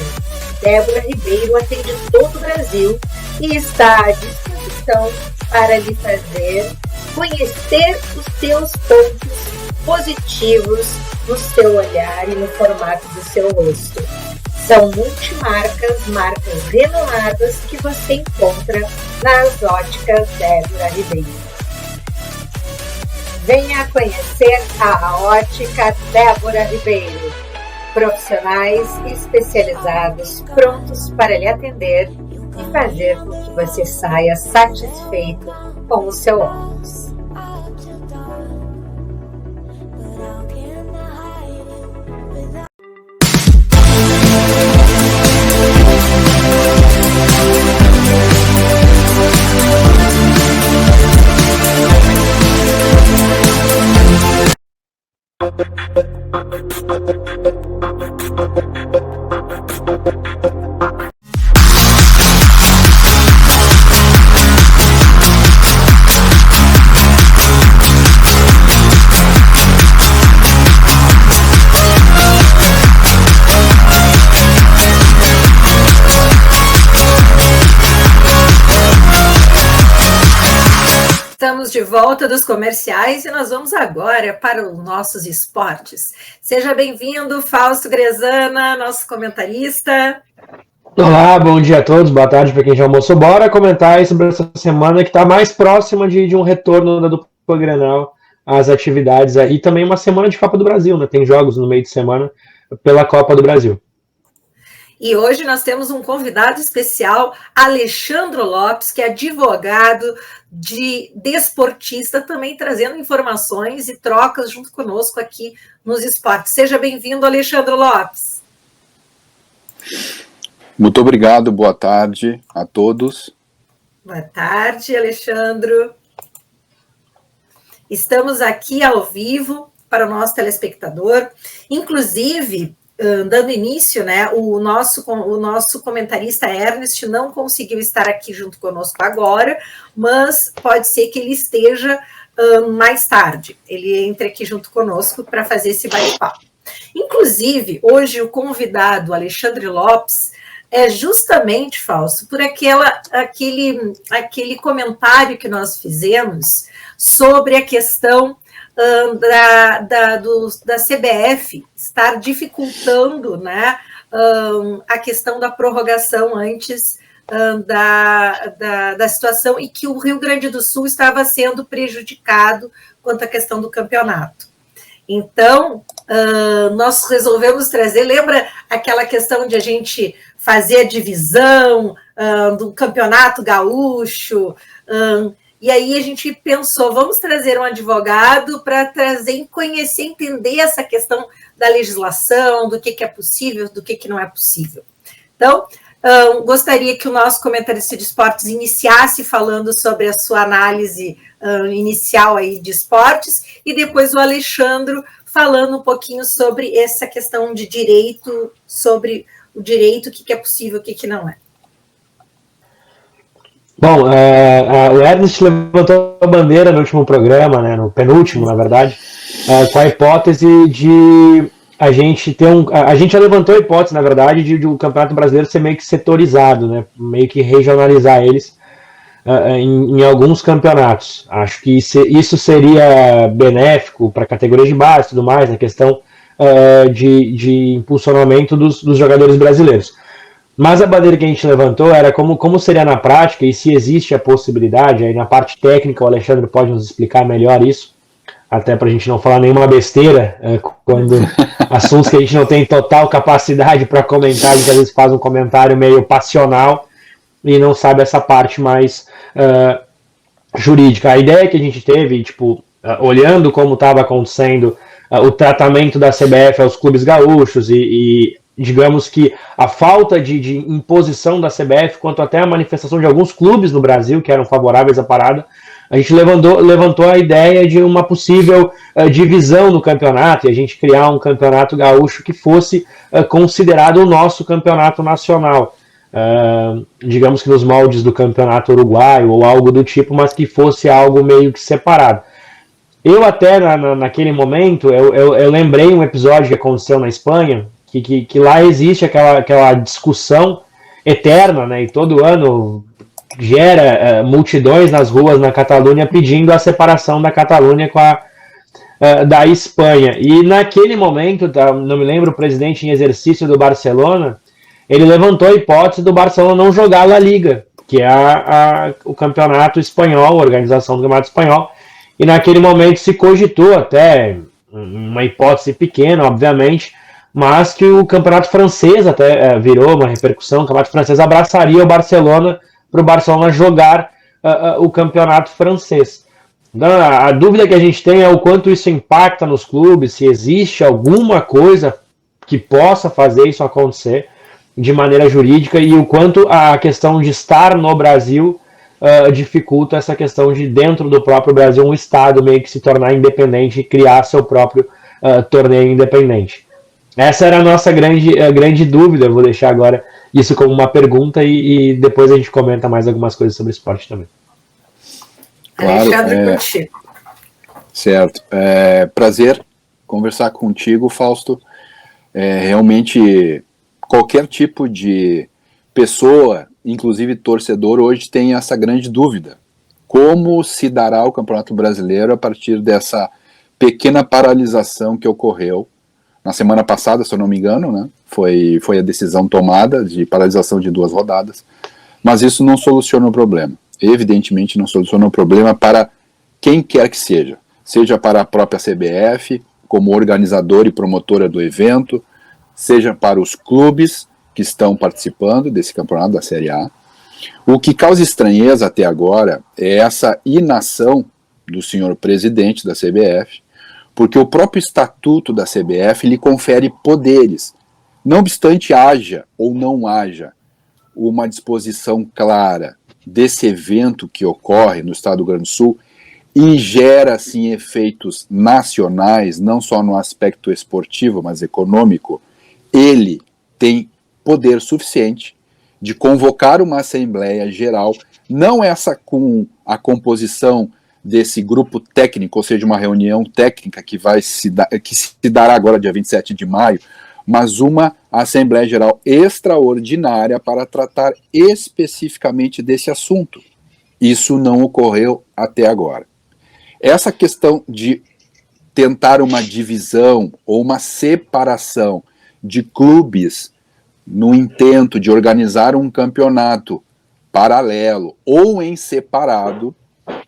Débora Ribeiro atende todo o Brasil e está à disposição para lhe fazer conhecer os seus pontos positivos no seu olhar e no formato do seu rosto. São multimarcas, marcas renomadas que você encontra nas óticas Débora Ribeiro. Venha conhecer a Ótica Débora Ribeiro. Profissionais especializados prontos para lhe atender e fazer com que você saia satisfeito com o seu óculos. Estamos de volta dos comerciais e nós vamos agora para os nossos esportes. Seja bem-vindo, Fausto Grezana, nosso comentarista. Olá, bom dia a todos, boa tarde para quem já almoçou. Bora comentar aí sobre essa semana que está mais próxima de um retorno da dupla Grenal às atividades aí. E também uma semana de Copa do Brasil, né? Tem jogos no meio de semana pela Copa do Brasil. E hoje nós temos um convidado especial, Alexandro Lopes, que é advogado desportista, também trazendo informações e trocas junto conosco aqui nos esportes. Seja bem-vindo, Alexandro Lopes. Muito obrigado, boa tarde a todos. Boa tarde, Alexandro. Estamos aqui ao vivo para o nosso telespectador, inclusive... dando início, né, o nosso comentarista Ernest não conseguiu estar aqui junto conosco agora, mas pode ser que ele esteja mais tarde. Ele entre aqui junto conosco para fazer esse bate-papo. Inclusive, hoje o convidado, Alexandre Lopes, é justamente, Fausto, por aquele comentário que nós fizemos sobre a questão da CBF estar dificultando, né, a questão da prorrogação antes da situação e que o Rio Grande do Sul estava sendo prejudicado quanto à questão do campeonato. Então, nós resolvemos trazer, lembra aquela questão de a gente fazer a divisão do campeonato gaúcho, e aí a gente pensou, vamos trazer um advogado para conhecer, entender essa questão da legislação, do que é possível, do que não é possível. Então, gostaria que o nosso comentarista de esportes iniciasse falando sobre a sua análise inicial aí de esportes, e depois o Alexandre falando um pouquinho sobre essa questão de direito, sobre o direito, o que é possível, o que não é. Bom, o Ernest levantou a bandeira no último programa, né, no penúltimo, na verdade, com a hipótese de a gente ter a gente já levantou a hipótese, na verdade, de o Campeonato Brasileiro ser meio que setorizado, né, meio que regionalizar eles em alguns campeonatos. Acho que isso seria benéfico para a categoria de base e tudo mais, na questão de impulsionamento dos jogadores brasileiros. Mas a bandeira que a gente levantou era como seria na prática e se existe a possibilidade, aí na parte técnica o Alexandre pode nos explicar melhor isso, até para a gente não falar nenhuma besteira, quando assuntos que a gente não tem total capacidade para comentar, a gente às vezes faz um comentário meio passional e não sabe essa parte mais jurídica. A ideia que a gente teve, olhando como estava acontecendo o tratamento da CBF aos clubes gaúchos e digamos que a falta de imposição da CBF, quanto até a manifestação de alguns clubes no Brasil que eram favoráveis à parada, a gente levantou a ideia de uma possível divisão no campeonato e a gente criar um campeonato gaúcho que fosse considerado o nosso campeonato nacional. Digamos que nos moldes do campeonato uruguaio ou algo do tipo, mas que fosse algo meio que separado. Eu até naquele momento, eu lembrei um episódio que aconteceu na Espanha, que lá existe aquela discussão eterna, né, e todo ano gera multidões nas ruas na Catalunha pedindo a separação da Catalunha da Espanha. E naquele momento, não me lembro, o presidente em exercício do Barcelona, ele levantou a hipótese do Barcelona não jogar a La Liga, que é o campeonato espanhol, a organização do campeonato espanhol, e naquele momento se cogitou até uma hipótese pequena, obviamente, mas que o campeonato francês até virou uma repercussão, o campeonato francês abraçaria o Barcelona para o Barcelona jogar o campeonato francês. Então, a dúvida que a gente tem é o quanto isso impacta nos clubes, se existe alguma coisa que possa fazer isso acontecer de maneira jurídica e o quanto a questão de estar no Brasil dificulta essa questão de dentro do próprio Brasil um estado meio que se tornar independente e criar seu próprio torneio independente. Essa era a nossa grande dúvida. Eu vou deixar agora isso como uma pergunta e depois a gente comenta mais algumas coisas sobre esporte também. Claro, certo. Prazer conversar contigo, Fausto. Realmente, qualquer tipo de pessoa, inclusive torcedor, hoje tem essa grande dúvida. como se dará o Campeonato Brasileiro a partir dessa pequena paralisação que ocorreu na semana passada, se eu não me engano, né? Foi a decisão tomada de paralisação de 2 rodadas, mas isso não soluciona o problema. Evidentemente não soluciona o problema para quem quer que seja para a própria CBF, como organizadora e promotora do evento, seja para os clubes que estão participando desse campeonato da Série A. O que causa estranheza até agora é essa inação do senhor presidente da CBF, porque o próprio estatuto da CBF lhe confere poderes. Não obstante haja ou não haja uma disposição clara desse evento que ocorre no estado do Rio Grande do Sul e gera, assim, efeitos nacionais, não só no aspecto esportivo, mas econômico, ele tem poder suficiente de convocar uma Assembleia Geral, não essa com a composição desse grupo técnico, ou seja, uma reunião técnica que se dará agora dia 27 de maio, mas uma Assembleia Geral extraordinária para tratar especificamente desse assunto. Isso não ocorreu até agora. Essa questão de tentar uma divisão ou uma separação de clubes no intento de organizar um campeonato paralelo ou em separado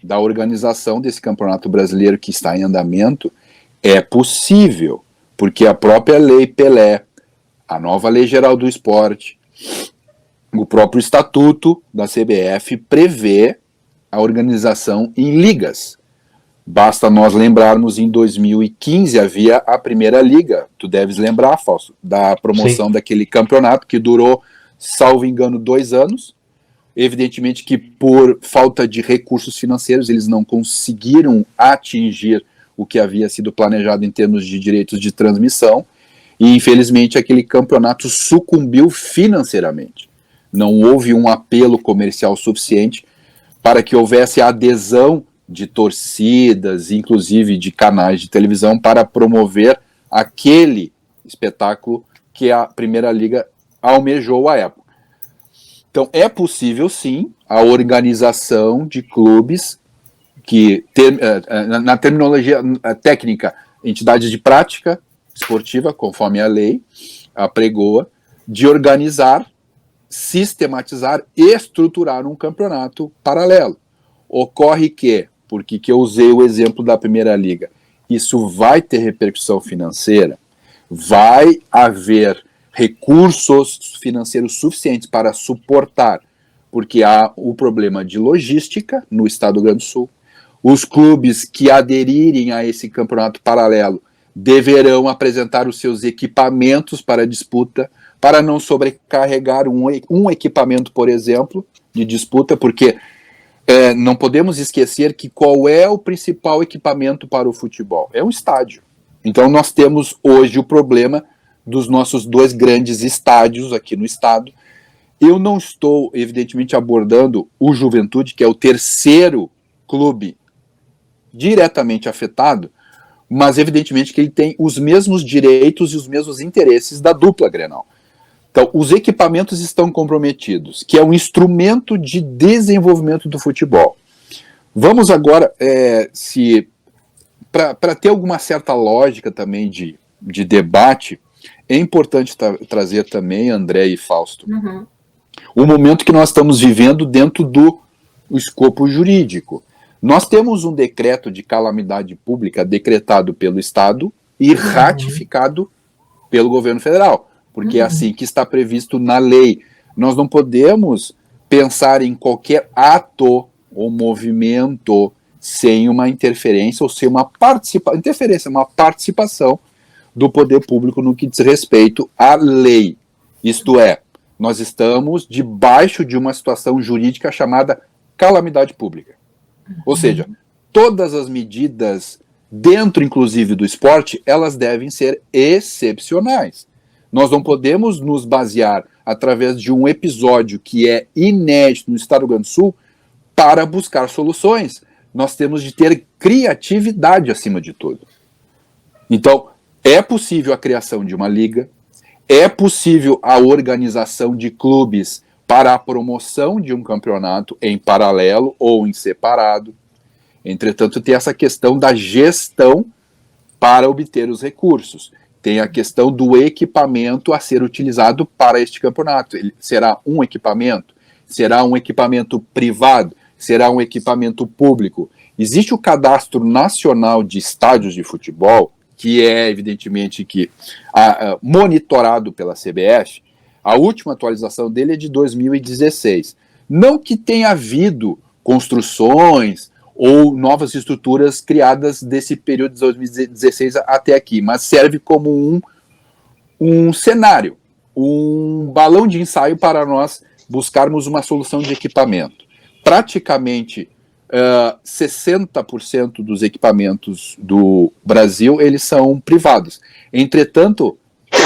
da organização desse campeonato brasileiro que está em andamento é possível, porque a própria Lei Pelé, a nova Lei Geral do Esporte, o próprio Estatuto da CBF prevê a organização em ligas. Basta nós lembrarmos, em 2015 havia a Primeira Liga, tu deves lembrar, Fausto, da promoção Sim. daquele campeonato que durou, salvo engano, 2 anos. Evidentemente que por falta de recursos financeiros eles não conseguiram atingir o que havia sido planejado em termos de direitos de transmissão e infelizmente aquele campeonato sucumbiu financeiramente. Não houve um apelo comercial suficiente para que houvesse a adesão de torcidas, inclusive de canais de televisão, para promover aquele espetáculo que a Primeira Liga almejou à época. Então, é possível, sim, a organização de clubes que, na terminologia técnica, entidades de prática esportiva, conforme a lei apregoa, de organizar, sistematizar e estruturar um campeonato paralelo. Ocorre que, porque eu usei o exemplo da Primeira Liga, isso vai ter repercussão financeira, vai haver recursos financeiros suficientes para suportar, porque há o problema de logística no estado do Rio Grande do Sul. Os clubes que aderirem a esse campeonato paralelo deverão apresentar os seus equipamentos para a disputa, para não sobrecarregar um equipamento, por exemplo, de disputa, porque não podemos esquecer que qual é o principal equipamento para o futebol? É um estádio. Então nós temos hoje o problema dos nossos 2 grandes estádios aqui no estado. Eu não estou, evidentemente, abordando o Juventude, que é o 3º clube diretamente afetado, mas evidentemente que ele tem os mesmos direitos e os mesmos interesses da dupla Grenal. Então, os equipamentos estão comprometidos, que é um instrumento de desenvolvimento do futebol. Vamos agora, para ter alguma certa lógica também de debate, é importante trazer também, André e Fausto, o momento que nós estamos vivendo dentro do escopo jurídico. Nós temos um decreto de calamidade pública decretado pelo Estado e ratificado pelo governo federal, porque é assim que está previsto na lei. Nós não podemos pensar em qualquer ato ou movimento sem uma interferência ou sem uma participação do poder público no que diz respeito à lei. Isto é, nós estamos debaixo de uma situação jurídica chamada calamidade pública. Ou seja, todas as medidas dentro, inclusive, do esporte, elas devem ser excepcionais. Nós não podemos nos basear através de um episódio que é inédito no estado do Rio Grande do Sul para buscar soluções. Nós temos de ter criatividade acima de tudo. Então, é possível a criação de uma liga, é possível a organização de clubes para a promoção de um campeonato em paralelo ou em separado. Entretanto, tem essa questão da gestão para obter os recursos. Tem a questão do equipamento a ser utilizado para este campeonato. Ele será um equipamento? Será um equipamento privado? Será um equipamento público? Existe o Cadastro Nacional de Estádios de Futebol, que é, evidentemente, monitorado pela CBF. A última atualização dele é de 2016. Não que tenha havido construções ou novas estruturas criadas desse período de 2016 até aqui, mas serve como um cenário, um balão de ensaio para nós buscarmos uma solução de equipamento. Praticamente 60% dos equipamentos do Brasil, eles são privados. Entretanto,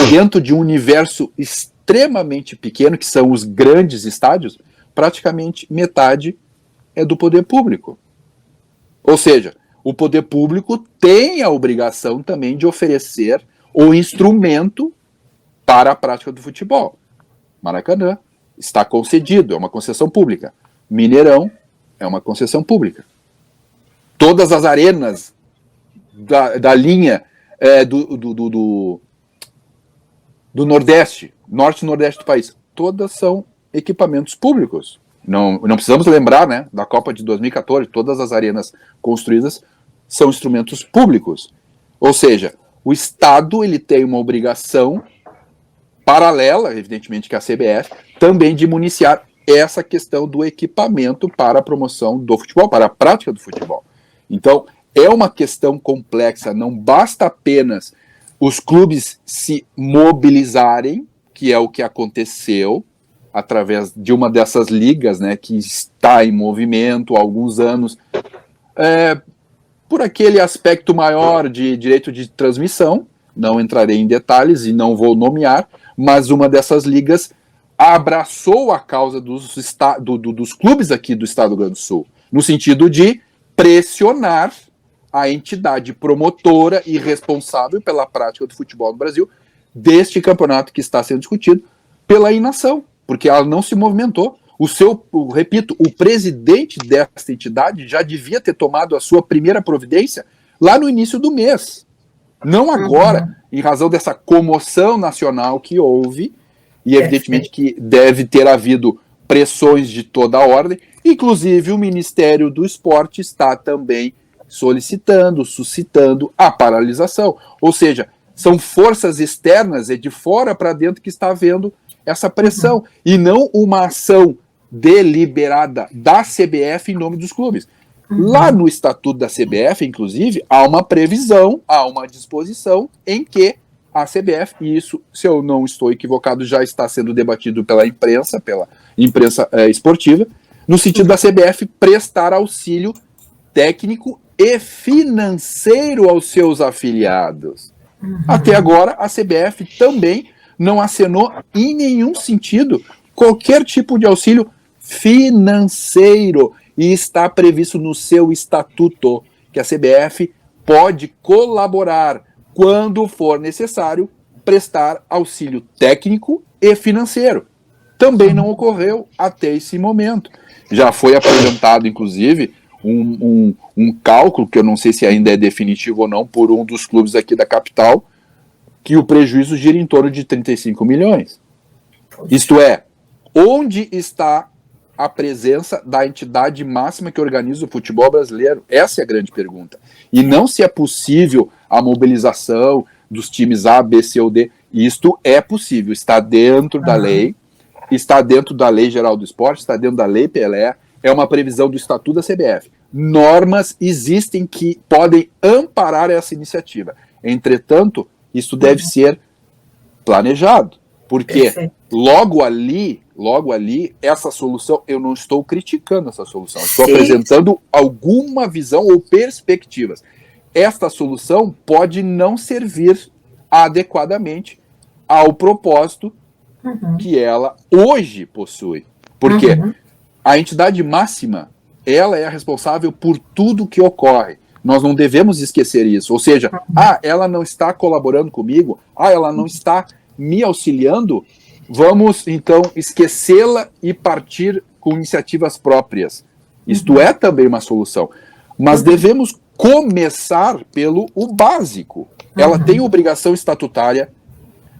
dentro de um universo extremamente pequeno, que são os grandes estádios, praticamente metade é do poder público. Ou seja, o poder público tem a obrigação também de oferecer o instrumento para a prática do futebol. Maracanã está concedido, é uma concessão pública. Mineirão é uma concessão pública. Todas as arenas da linha do Nordeste, Norte e Nordeste do país, todas são equipamentos públicos. Não precisamos lembrar, né, da Copa de 2014, todas as arenas construídas são instrumentos públicos. Ou seja, o Estado ele tem uma obrigação paralela, evidentemente, que a CBF, também de municiar essa questão do equipamento para a promoção do futebol, para a prática do futebol. Então, é uma questão complexa, não basta apenas os clubes se mobilizarem, que é o que aconteceu, através de uma dessas ligas, né, que está em movimento há alguns anos, por aquele aspecto maior de direito de transmissão, não entrarei em detalhes e não vou nomear, mas uma dessas ligas abraçou a causa dos clubes aqui do Estado do Rio Grande do Sul, no sentido de pressionar a entidade promotora e responsável pela prática do futebol no Brasil, deste campeonato que está sendo discutido, pela inação, porque ela não se movimentou. Repito, o presidente desta entidade já devia ter tomado a sua primeira providência lá no início do mês. Não agora, em razão dessa comoção nacional que houve, e evidentemente que deve ter havido pressões de toda a ordem, inclusive o Ministério do Esporte está também solicitando, suscitando a paralisação. Ou seja, são forças externas, de fora para dentro, que está havendo essa pressão, e não uma ação deliberada da CBF em nome dos clubes. Lá no estatuto da CBF, inclusive, há uma previsão, há uma disposição em que a CBF, e isso, se eu não estou equivocado, já está sendo debatido pela imprensa esportiva, no sentido da CBF prestar auxílio técnico e financeiro aos seus afiliados. Até agora, a CBF também não acenou em nenhum sentido qualquer tipo de auxílio financeiro, e está previsto no seu estatuto que a CBF pode colaborar quando for necessário prestar auxílio técnico e financeiro. Também não ocorreu até esse momento. Já foi apresentado, inclusive, um cálculo, que eu não sei se ainda é definitivo ou não, por um dos clubes aqui da capital, que o prejuízo gira em torno de 35 milhões. Isto é, onde está a presença da entidade máxima que organiza o futebol brasileiro? Essa é a grande pergunta. E não se é possível a mobilização dos times A, B, C ou D. Isto é possível, está dentro da lei, está dentro da Lei Geral do Esporte, está dentro da Lei Pelé, é uma previsão do Estatuto da CBF. Normas existem que podem amparar essa iniciativa. Entretanto, isso deve ser planejado, porque logo ali, essa solução, eu não estou criticando essa solução, estou apresentando alguma visão ou perspectivas. Esta solução pode não servir adequadamente ao propósito que ela hoje possui. Porque a entidade máxima, ela é a responsável por tudo que ocorre. Nós não devemos esquecer isso. Ou seja, ela não está colaborando comigo, ela não está me auxiliando vamos então esquecê-la e partir com iniciativas próprias. Isto é também uma solução. Mas devemos começar pelo o básico. Ela tem obrigação estatutária,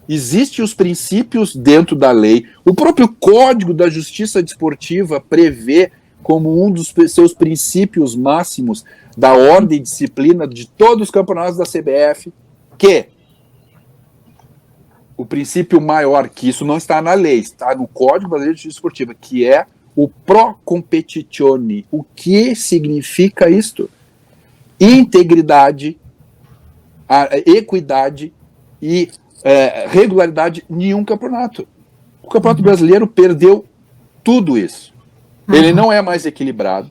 existem os princípios dentro da lei, o próprio Código da Justiça Desportiva prevê como um dos seus princípios máximos da ordem e disciplina de todos os campeonatos da CBF, que o princípio maior, que isso não está na lei, está no Código Brasileiro de Justiça Desportiva, que é o pro competitione. O que significa isto? Integridade, a equidade e regularidade em nenhum campeonato. O Campeonato Brasileiro perdeu tudo isso. Ele não é mais equilibrado,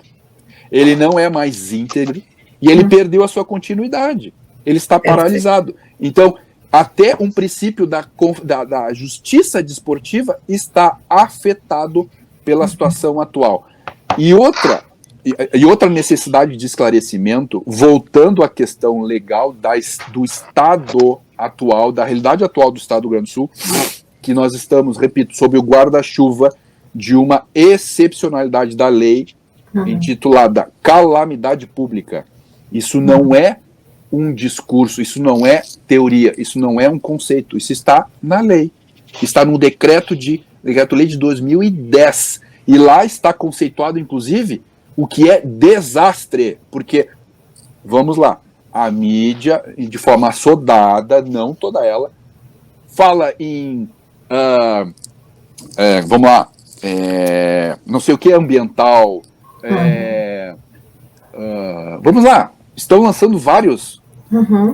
ele não é mais íntegro e ele perdeu a sua continuidade. Ele está paralisado. Então, até um princípio da justiça desportiva está afetado pela situação atual. E outra necessidade de esclarecimento, voltando à questão legal do Estado atual, da realidade atual do Estado do Rio Grande do Sul, que nós estamos, repito, sob o guarda-chuva de uma excepcionalidade da lei intitulada calamidade pública. Isso não é um discurso, isso não é teoria, isso não é um conceito, isso está na lei. Está no decreto-lei de 2010. E lá está conceituado, inclusive, o que é desastre. Porque, vamos lá, a mídia, de forma assodada, não toda ela, fala em, vamos lá, não sei o que é ambiental, vamos lá, estão lançando vários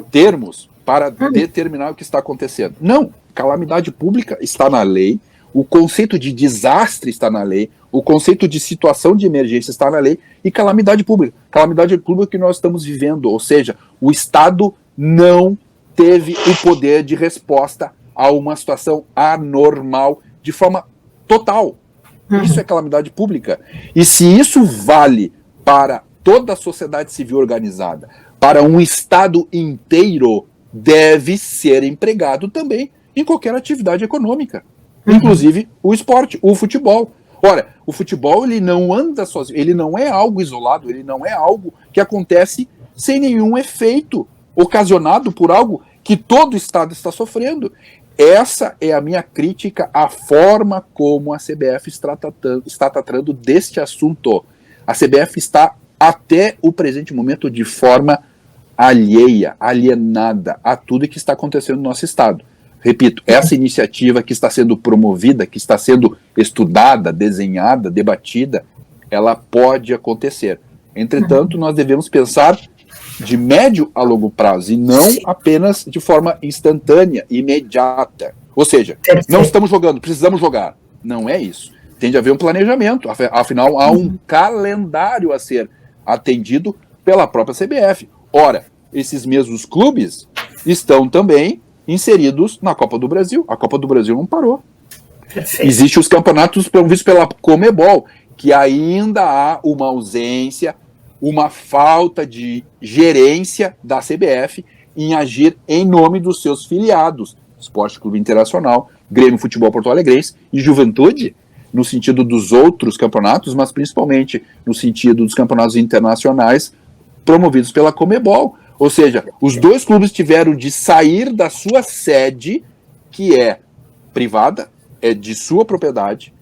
termos para determinar o que está acontecendo. Não, calamidade pública está na lei, o conceito de desastre está na lei, o conceito de situação de emergência está na lei, e calamidade pública. Calamidade pública que nós estamos vivendo, ou seja, o Estado não teve o poder de resposta a uma situação anormal de forma total. Isso é calamidade pública. E se isso vale para toda a sociedade civil organizada, para um Estado inteiro, deve ser empregado também em qualquer atividade econômica, inclusive o esporte, o futebol. Ora, o futebol ele não anda sozinho, ele não é algo isolado, ele não é algo que acontece sem nenhum efeito ocasionado por algo que todo o Estado está sofrendo. Essa é a minha crítica à forma como a CBF está tratando deste assunto. A CBF está, até o presente momento, de forma alheia, alienada a tudo que está acontecendo no nosso Estado. Repito, essa iniciativa que está sendo promovida, que está sendo estudada, desenhada, debatida, ela pode acontecer. Entretanto, nós devemos pensar de médio a longo prazo e não apenas de forma instantânea, imediata. Ou seja, não estamos jogando, precisamos jogar. Não é isso. Tem de haver um planejamento, afinal há um calendário a ser atendido pela própria CBF. Ora, esses mesmos clubes estão também inseridos na Copa do Brasil. A Copa do Brasil não parou. Existem os campeonatos promovidos pela Comebol, que ainda há uma ausência, uma falta de gerência da CBF em agir em nome dos seus filiados, Esporte Clube Internacional, Grêmio Futebol Porto Alegrense e Juventude, no sentido dos outros campeonatos, mas principalmente no sentido dos campeonatos internacionais promovidos pela Comebol. Ou seja, os dois clubes tiveram de sair da sua sede, que é privada, é de sua propriedade,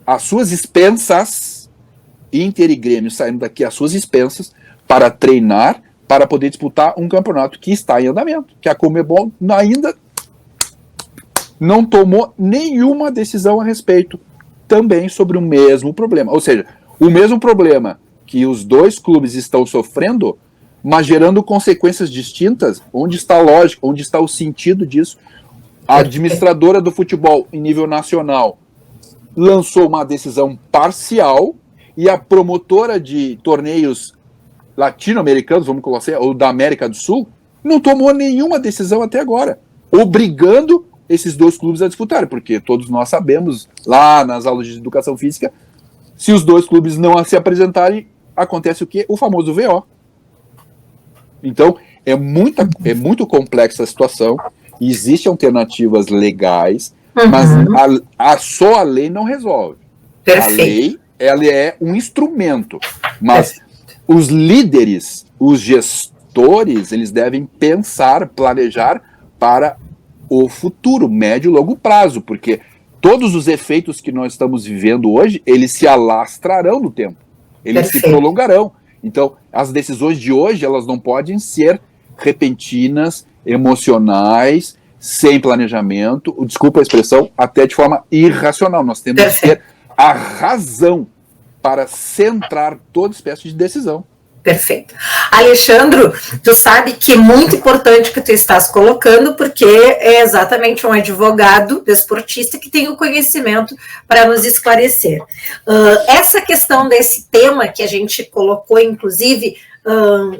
às suas expensas, Inter e Grêmio saindo daqui às suas expensas, para treinar, para poder disputar um campeonato que está em andamento, que a Comebol ainda não tomou nenhuma decisão a respeito, também sobre o mesmo problema. Ou seja, o mesmo problema que os dois clubes estão sofrendo, mas gerando consequências distintas. Onde está a lógica, onde está o sentido disso? A administradora do futebol em nível nacional lançou uma decisão parcial e a promotora de torneios latino-americanos, vamos colocar assim, ou da América do Sul, não tomou nenhuma decisão até agora, obrigando esses dois clubes a disputarem, porque todos nós sabemos, lá nas aulas de educação física, se os dois clubes não se apresentarem, acontece o quê? O famoso VO. Então, é muito complexa a situação, existem alternativas legais, Mas só a lei não resolve. Perfeito. A lei, ela é um instrumento, mas os líderes, os gestores, eles devem pensar, planejar para o futuro, médio e longo prazo, porque todos os efeitos que nós estamos vivendo hoje, eles se alastrarão no tempo, eles se prolongarão. Então, as decisões de hoje, elas não podem ser repentinas, emocionais, sem planejamento, desculpa a expressão, até de forma irracional. Nós temos que ter a razão para centrar toda espécie de decisão. Perfeito. Alexandro, tu sabe que é muito importante o que tu estás colocando, porque é exatamente um advogado desportista que tem o conhecimento para nos esclarecer. Essa questão desse tema que a gente colocou, inclusive,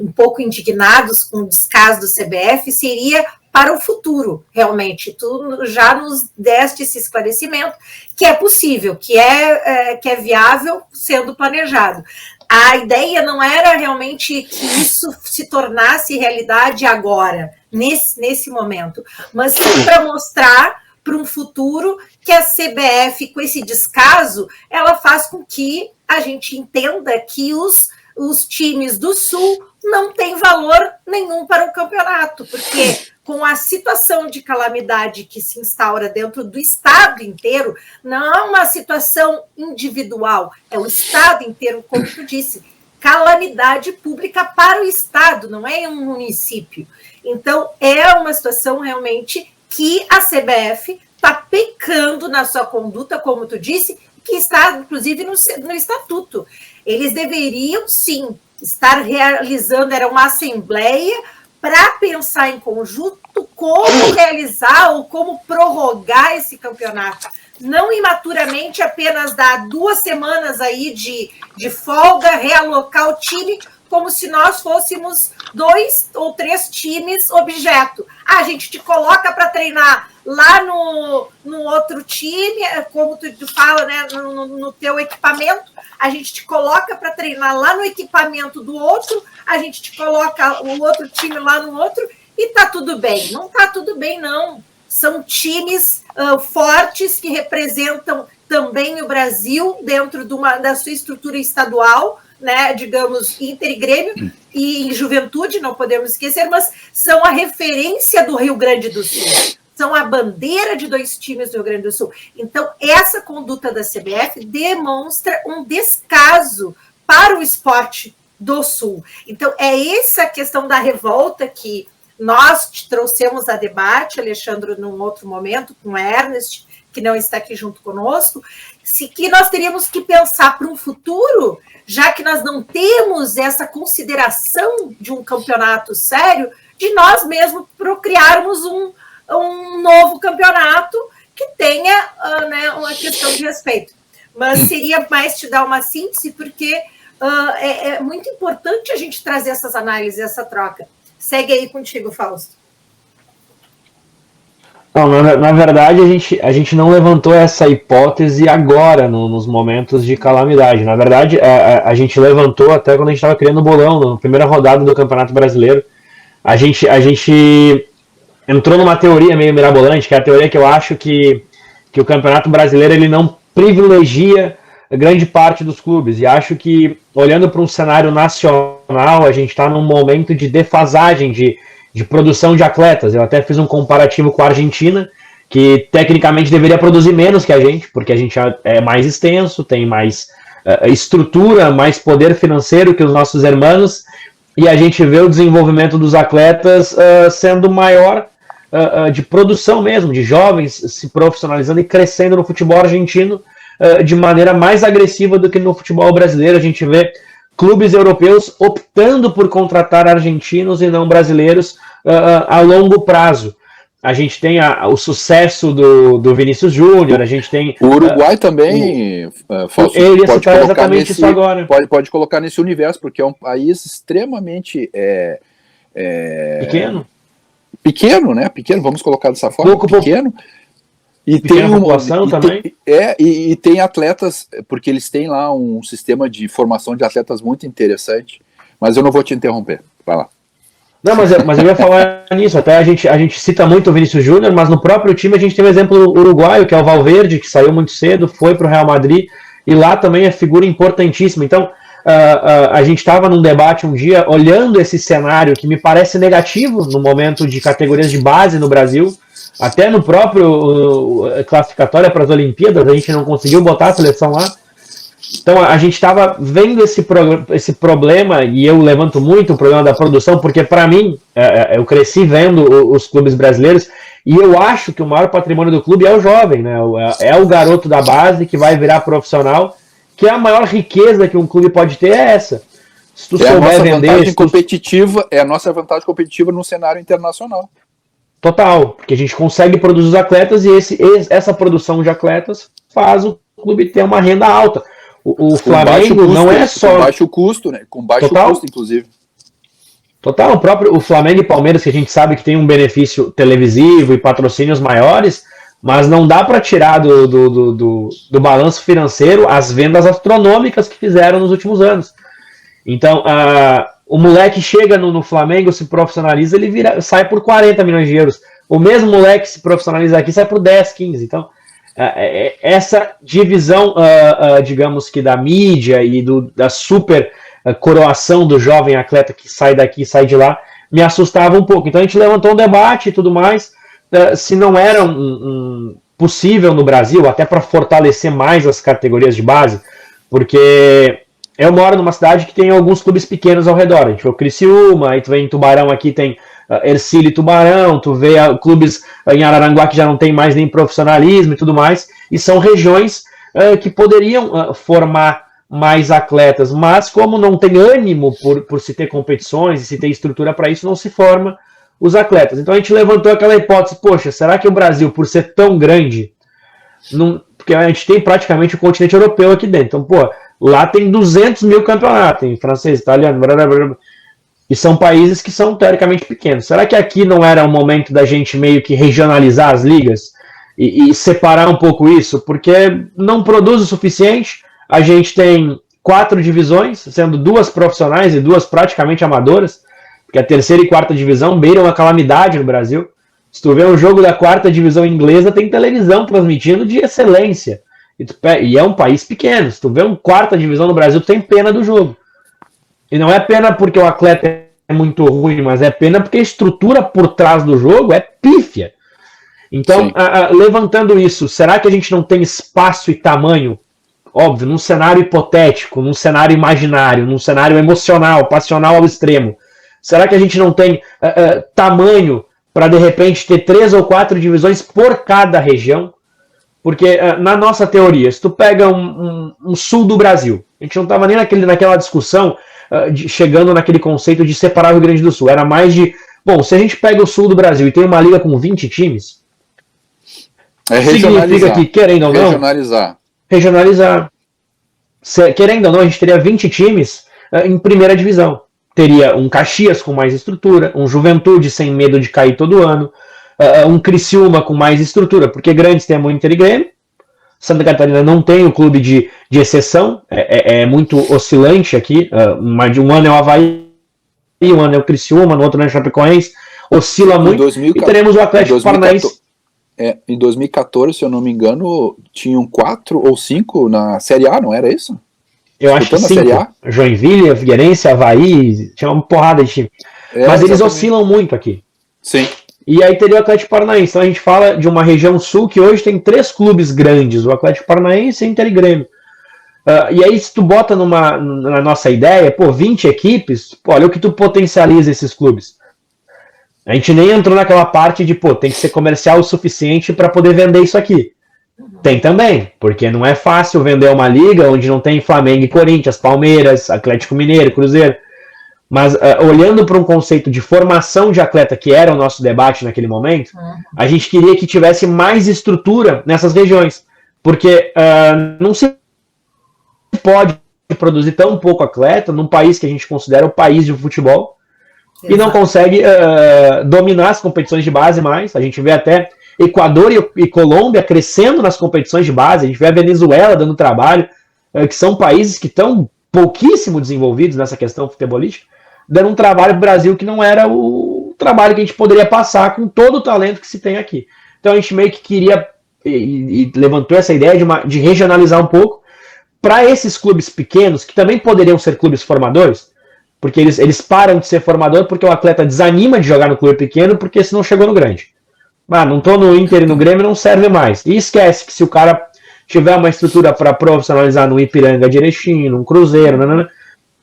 um pouco indignados com o descaso do CBF, seria para o futuro, realmente. Tu já nos deste esse esclarecimento, que é possível, que é viável sendo planejado. A ideia não era realmente que isso se tornasse realidade agora, nesse momento, mas sim para mostrar para um futuro que a CBF, com esse descaso, ela faz com que a gente entenda que os times do Sul não têm valor nenhum para o campeonato, porque com a situação de calamidade que se instaura dentro do Estado inteiro, não é uma situação individual, é o Estado inteiro, como tu disse, calamidade pública para o Estado, não é um município. Então, é uma situação realmente que a CBF está pecando na sua conduta, como tu disse, que está, inclusive, no Estatuto. Eles deveriam, sim, estar realizando, era uma assembleia para pensar em conjunto como realizar ou como prorrogar esse campeonato. Não imaturamente apenas dar 2 semanas aí de folga, realocar o time, como se nós fôssemos 2 ou 3 times objeto. A gente te coloca para treinar lá no outro time, como tu fala, né, no teu equipamento, a gente te coloca para treinar lá no equipamento do outro, a gente te coloca o outro time lá no outro e tá tudo bem. Não tá tudo bem, não. São times fortes que representam também o Brasil dentro da sua estrutura estadual, né, digamos, Inter e Grêmio e Juventude, não podemos esquecer, mas são a referência do Rio Grande do Sul. São a bandeira de 2 times do Rio Grande do Sul. Então, essa conduta da CBF demonstra um descaso para o esporte do Sul. Então, é essa questão da revolta que nós te trouxemos a debate, Alexandre, num outro momento, com o Ernest, que não está aqui junto conosco, que nós teríamos que pensar para um futuro, já que nós não temos essa consideração de um campeonato sério, de nós mesmos procriarmos um novo campeonato que tenha uma questão de respeito. Mas seria mais te dar uma síntese, porque é muito importante a gente trazer essas análises, essa troca. Segue aí contigo, Fausto. Não, na verdade, a gente não levantou essa hipótese agora, nos momentos de calamidade. Na verdade, a gente levantou até quando a gente estava criando o bolão, na primeira rodada do Campeonato Brasileiro. A gente entrou numa teoria meio mirabolante, que é a teoria que eu acho que o Campeonato Brasileiro ele não privilegia grande parte dos clubes. E acho que, olhando para um cenário nacional, a gente está num momento de defasagem de produção de atletas. Eu até fiz um comparativo com a Argentina, que tecnicamente deveria produzir menos que a gente, porque a gente é mais extenso, tem mais estrutura, mais poder financeiro que os nossos irmãos, e a gente vê o desenvolvimento dos atletas sendo maior de produção mesmo, de jovens se profissionalizando e crescendo no futebol argentino de maneira mais agressiva do que no futebol brasileiro. A gente vê clubes europeus optando por contratar argentinos e não brasileiros a longo prazo. A gente tem o sucesso do Vinícius Júnior, a gente tem... O Uruguai também, Fausto, pode colocar exatamente isso agora. Pode colocar nesse universo, porque é um país extremamente... Pequeno, né? Pequeno, vamos colocar dessa forma, pequeno. E tem população também. E tem atletas, porque eles têm lá um sistema de formação de atletas muito interessante, mas eu não vou te interromper. Vai lá. Não, mas eu ia falar nisso, até a gente cita muito o Vinícius Júnior, mas no próprio time a gente tem o exemplo uruguaio, que é o Valverde, que saiu muito cedo, foi para o Real Madrid, e lá também é figura importantíssima. Então, a gente estava num debate um dia, olhando esse cenário que me parece negativo no momento de categorias de base no Brasil, até no próprio classificatória para as Olimpíadas, a gente não conseguiu botar a seleção lá. Então a gente estava vendo esse problema, e eu levanto muito o problema da produção, porque para mim, eu cresci vendo os clubes brasileiros, e eu acho que o maior patrimônio do clube é o jovem, né? É o garoto da base que vai virar profissional, que a maior riqueza que um clube pode ter é essa. Se tu souber vender... É a nossa vantagem competitiva no cenário internacional. Total, porque a gente consegue produzir os atletas, e essa produção de atletas faz o clube ter uma renda alta. O Flamengo custo, não é só... Com baixo custo, né? Com baixo custo, inclusive. Total, o Flamengo e Palmeiras, que a gente sabe que tem um benefício televisivo e patrocínios maiores, mas não dá para tirar do balanço financeiro as vendas astronômicas que fizeram nos últimos anos. Então, o moleque chega no Flamengo, se profissionaliza, ele sai por 40 milhões de euros. O mesmo moleque se profissionaliza aqui, sai por 10, 15. Então, essa divisão, digamos que da mídia e da super coroação do jovem atleta que sai daqui e sai de lá, me assustava um pouco. Então a gente levantou um debate e tudo mais, se não era possível no Brasil, até para fortalecer mais as categorias de base, porque eu moro numa cidade que tem alguns clubes pequenos ao redor. A gente vê o Criciúma, aí tu vem em Tubarão, aqui tem Ercílio e Tubarão, tu vê clubes em Araranguá que já não tem mais nem profissionalismo e tudo mais, e são regiões que poderiam formar mais atletas, mas como não tem ânimo por se ter competições e se ter estrutura para isso, não se forma os atletas. Então a gente levantou aquela hipótese, poxa, será que o Brasil, por ser tão grande, porque a gente tem praticamente o continente europeu aqui dentro, então, pô, lá tem 200 mil campeonatos, tem francês, italiano, blá, blá, blá, e são países que são teoricamente pequenos. Será que aqui não era o momento da gente meio que regionalizar as ligas e separar um pouco isso? Porque não produz o suficiente. A gente tem 4 divisões, sendo 2 profissionais e 2 praticamente amadoras, porque a terceira e quarta divisão beiram uma calamidade no Brasil. Se tu vê um jogo da 4ª divisão inglesa, tem televisão transmitindo de excelência. E é um país pequeno. Se tu vê uma 4ª divisão no Brasil, tu tem pena do jogo. E não é pena porque o atleta é muito ruim, mas é pena porque a estrutura por trás do jogo é pífia. Então, levantando isso, será que a gente não tem espaço e tamanho? Óbvio, num cenário hipotético, num cenário imaginário, num cenário emocional, passional ao extremo. Será que a gente não tem tamanho para, de repente, ter 3 ou 4 divisões por cada região? Porque, na nossa teoria, se tu pega um sul do Brasil, a gente não estava nem naquela discussão, chegando naquele conceito de separar o Rio Grande do Sul. Era mais de, bom, se a gente pega o sul do Brasil e tem uma liga com 20 times, significa que, querendo ou não, regionalizar. Querendo ou não, a gente teria 20 times em primeira divisão. Teria um Caxias com mais estrutura, um Juventude sem medo de cair todo ano, um Criciúma com mais estrutura, porque grandes tem a Inter e Grêmio. Santa Catarina não tem o clube de exceção, é muito oscilante aqui. Um ano é o Avaí, um ano é o Criciúma, no outro ano é o Chapecoense, oscila muito. E teremos o Atlético Paranaense. Em 2014, se eu não me engano, tinham 4 ou 5 na Série A, não era isso? Eu acho que 5. Joinville, Figueirense, Avaí, tinha uma porrada de time. Mas eles oscilam muito aqui. Sim. E aí teria o Atlético Paranaense. Então a gente fala de uma região sul que hoje tem 3 clubes grandes, o Atlético Paranaense, Inter e Grêmio. E aí se tu bota na nossa ideia, 20 equipes, olha o que tu potencializa esses clubes. A gente nem entrou naquela parte de, tem que ser comercial o suficiente para poder vender isso aqui. Tem também, porque não é fácil vender uma liga onde não tem Flamengo e Corinthians, Palmeiras, Atlético Mineiro, Cruzeiro. Mas olhando para um conceito de formação de atleta, que era o nosso debate naquele momento, a gente queria que tivesse mais estrutura nessas regiões. Porque não se pode produzir tão pouco atleta num país que a gente considera o país de futebol. Exato. E não consegue dominar as competições de base mais. A gente vê até Equador e Colômbia crescendo nas competições de base. A gente vê a Venezuela dando trabalho, que são países que estão pouquíssimo desenvolvidos nessa questão futebolística. dando um trabalho para o Brasil que não era o trabalho que a gente poderia passar com todo o talento que se tem aqui. Então a gente meio que queria e levantou essa ideia de regionalizar um pouco para esses clubes pequenos, que também poderiam ser clubes formadores, porque eles param de ser formador porque o atleta desanima de jogar no clube pequeno porque se não chegou no grande. Não tô no Inter e no Grêmio, não serve mais. E esquece que se o cara tiver uma estrutura para profissionalizar no Ipiranga de Erechim, num Cruzeiro,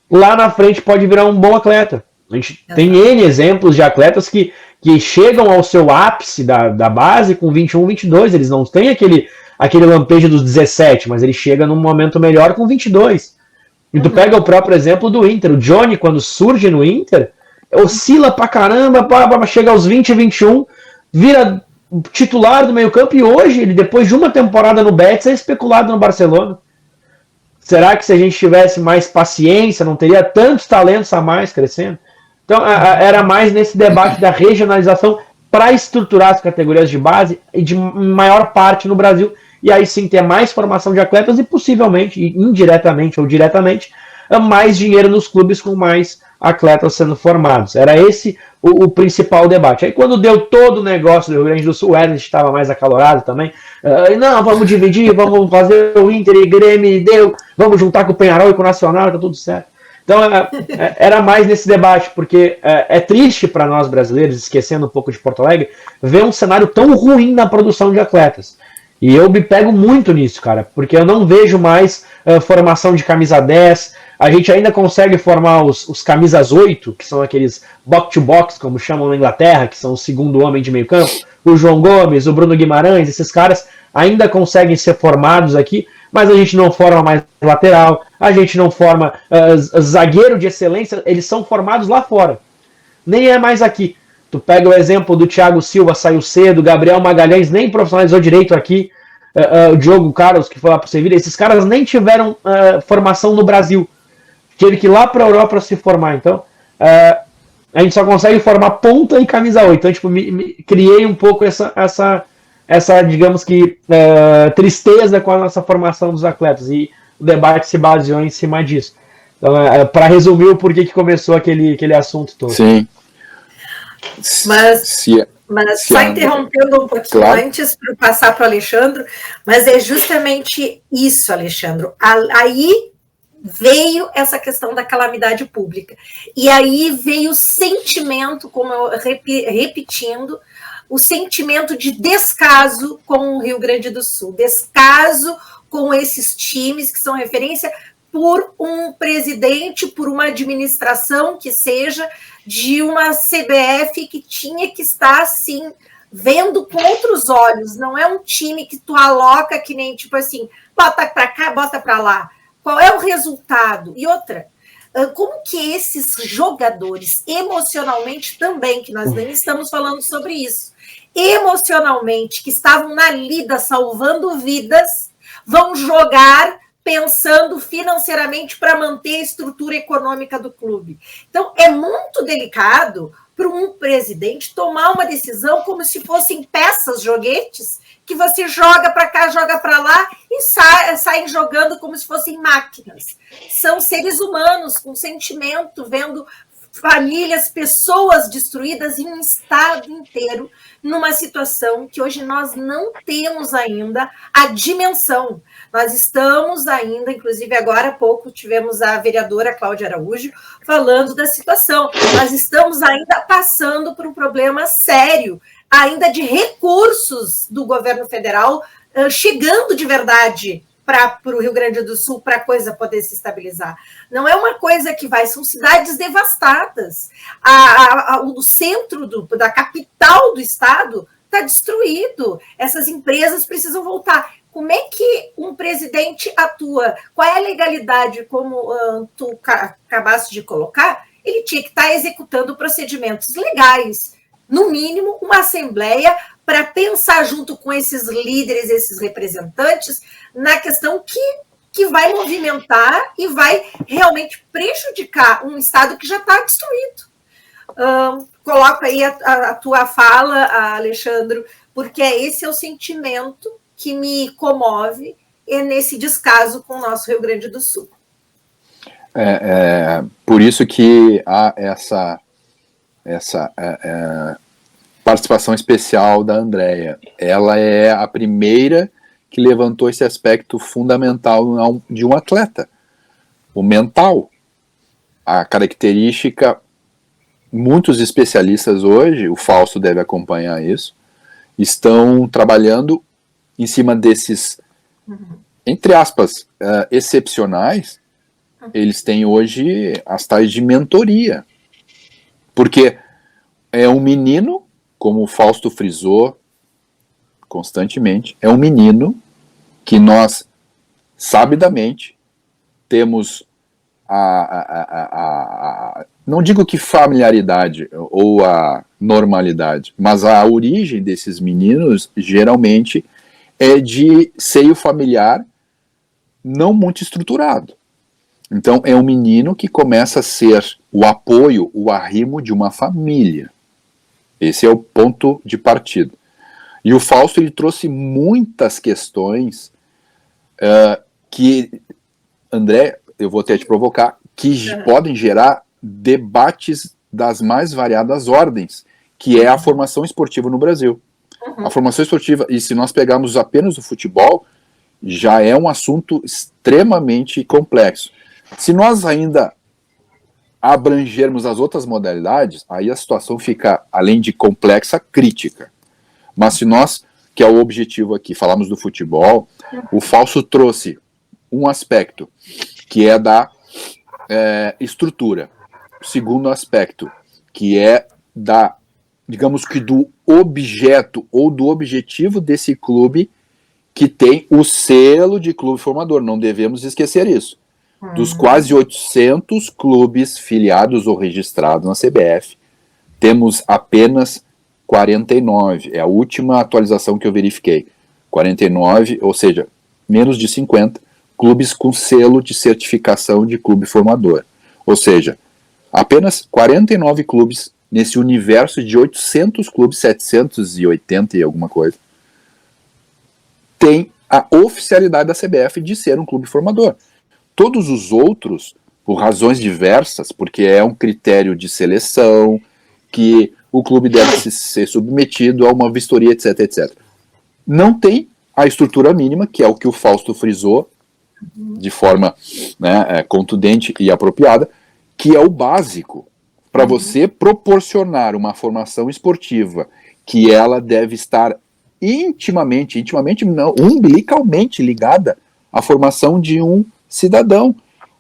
lá na frente pode virar um bom atleta. A gente tem N exemplos de atletas que chegam ao seu ápice da base com 21, 22. Eles não têm aquele lampejo dos 17, mas ele chega num momento melhor com 22. E tu pega o próprio exemplo do Inter. O Johnny, quando surge no Inter, oscila pra caramba, chega aos 20, 21, vira titular do meio campo e hoje, ele depois de uma temporada no Betis, é especulado no Barcelona. Será que se a gente tivesse mais paciência, não teria tantos talentos a mais crescendo? Então, era mais nesse debate da regionalização para estruturar as categorias de base e de maior parte no Brasil, e aí sim ter mais formação de atletas e possivelmente, indiretamente ou diretamente, mais dinheiro nos clubes com mais atletas sendo formados. Era esse o principal debate. Aí quando deu todo o negócio do Rio Grande do Sul, o Ernest estava mais acalorado também. Não, vamos dividir, vamos fazer o Inter e Grêmio, vamos juntar com o Penharol e com o Nacional, tá tudo certo. Então era mais nesse debate, porque é triste para nós brasileiros, esquecendo um pouco de Porto Alegre, ver um cenário tão ruim na produção de atletas. E eu me pego muito nisso, cara, porque eu não vejo mais formação de camisa 10. A gente ainda consegue formar os camisas 8, que são aqueles box-to-box, como chamam na Inglaterra, que são o segundo homem de meio campo. O João Gomes, o Bruno Guimarães, esses caras ainda conseguem ser formados aqui, mas a gente não forma mais lateral, a gente não forma zagueiro de excelência, eles são formados lá fora. Nem é mais aqui. Tu pega o exemplo do Thiago Silva, saiu cedo, Gabriel Magalhães nem profissionalizou direito aqui, o Diogo Carlos, que foi lá para o Sevilha, esses caras nem tiveram formação no Brasil. Teve que ir lá para a Europa se formar. Então, a gente só consegue formar ponta e camisa 8. Então, tipo, criei um pouco essa digamos que, tristeza com a nossa formação dos atletas. E o debate se baseou em cima disso. Então, para resumir o porquê que começou aquele assunto todo. Sim. Mas só interrompendo um pouquinho antes para passar para o Alexandre, mas é justamente isso, Alexandre. Aí veio essa questão da calamidade pública. E aí veio o sentimento, como eu repetindo, o sentimento de descaso com o Rio Grande do Sul, descaso com esses times que são referência por um presidente, por uma administração que seja de uma CBF que tinha que estar, assim, vendo com outros olhos. Não é um time que tu aloca que nem, tipo assim, bota para cá, bota para lá. Qual é o resultado? E outra, como que esses jogadores, emocionalmente também, que nós nem estamos falando sobre isso, emocionalmente, que estavam na lida salvando vidas, vão jogar pensando financeiramente para manter a estrutura econômica do clube. Então, é muito delicado para um presidente tomar uma decisão como se fossem peças, joguetes, que você joga para cá, joga para lá e saem jogando como se fossem máquinas. São seres humanos com sentimento, vendo famílias, pessoas destruídas em um estado inteiro, numa situação que hoje nós não temos ainda a dimensão. Nós estamos ainda, inclusive agora há pouco tivemos a vereadora Cláudia Araújo falando da situação. Nós estamos ainda passando por um problema sério, ainda de recursos do governo federal chegando de verdade para o Rio Grande do Sul para a coisa poder se estabilizar. Não é uma coisa que vai, são cidades devastadas. O centro da capital do estado está destruído. Essas empresas precisam voltar. Como é que um presidente atua? Qual é a legalidade, como tu acabaste de colocar? Ele tinha que estar executando procedimentos legais. No mínimo, uma assembleia para pensar junto com esses líderes, esses representantes, na questão que vai movimentar e vai realmente prejudicar um Estado que já está destruído. Coloco aí a tua fala, Alexandre, porque esse é o sentimento que me comove nesse descaso com o nosso Rio Grande do Sul. Por isso que há essa participação especial da Andrea. Ela é a primeira que levantou esse aspecto fundamental de um atleta, o mental. A característica, muitos especialistas hoje, o Fausto deve acompanhar isso, estão trabalhando em cima desses, entre aspas, excepcionais. Eles têm hoje as tais de mentoria, porque é um menino, como o Fausto frisou constantemente, é um menino que nós, sabidamente, temos não digo que familiaridade ou a normalidade, mas a origem desses meninos geralmente é de seio familiar não muito estruturado. Então é um menino que começa a ser o apoio, o arrimo de uma família. Esse é o ponto de partida. E o Fausto, ele trouxe muitas questões que, André, eu vou até te provocar, que podem gerar debates das mais variadas ordens, que é a formação esportiva no Brasil. A formação esportiva, e se nós pegarmos apenas o futebol, já é um assunto extremamente complexo. Se nós ainda abrangermos as outras modalidades, aí a situação fica, além de complexa, crítica. Mas se nós, que é o objetivo aqui, falamos do futebol, o Fausto trouxe um aspecto, que é da estrutura. O segundo aspecto, que é da, digamos que do objeto ou do objetivo desse clube, que tem o selo de clube formador. Não devemos esquecer isso. Dos quase 800 clubes filiados ou registrados na CBF, temos apenas 49. É a última atualização que eu verifiquei. 49, ou seja, menos de 50 clubes com selo de certificação de clube formador. Ou seja, apenas 49 clubes nesse universo de 800 clubes, 780 e alguma coisa, tem a oficialidade da CBF de ser um clube formador. Todos os outros, por razões diversas, porque é um critério de seleção, que o clube deve ser submetido a uma vistoria, etc, etc. Não tem a estrutura mínima, que é o que o Fausto frisou, de forma contundente e apropriada, que é o básico, para você proporcionar uma formação esportiva, que ela deve estar intimamente não, umbilicalmente ligada à formação de um cidadão.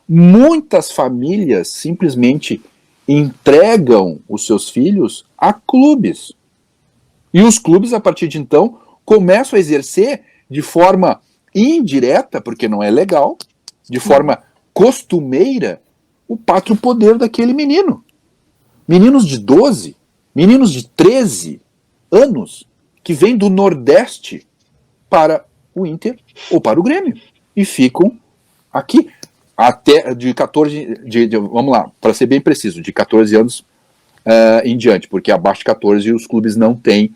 Muitas famílias simplesmente entregam os seus filhos a clubes. E os clubes, a partir de então, começam a exercer de forma indireta, porque não é legal, de forma costumeira, o pátrio poder daquele menino. Meninos de 12, meninos de 13 anos, que vêm do Nordeste para o Inter ou para o Grêmio, e ficam aqui até de 14, vamos lá, para ser bem preciso, de 14 anos em diante, porque abaixo de 14 os clubes não têm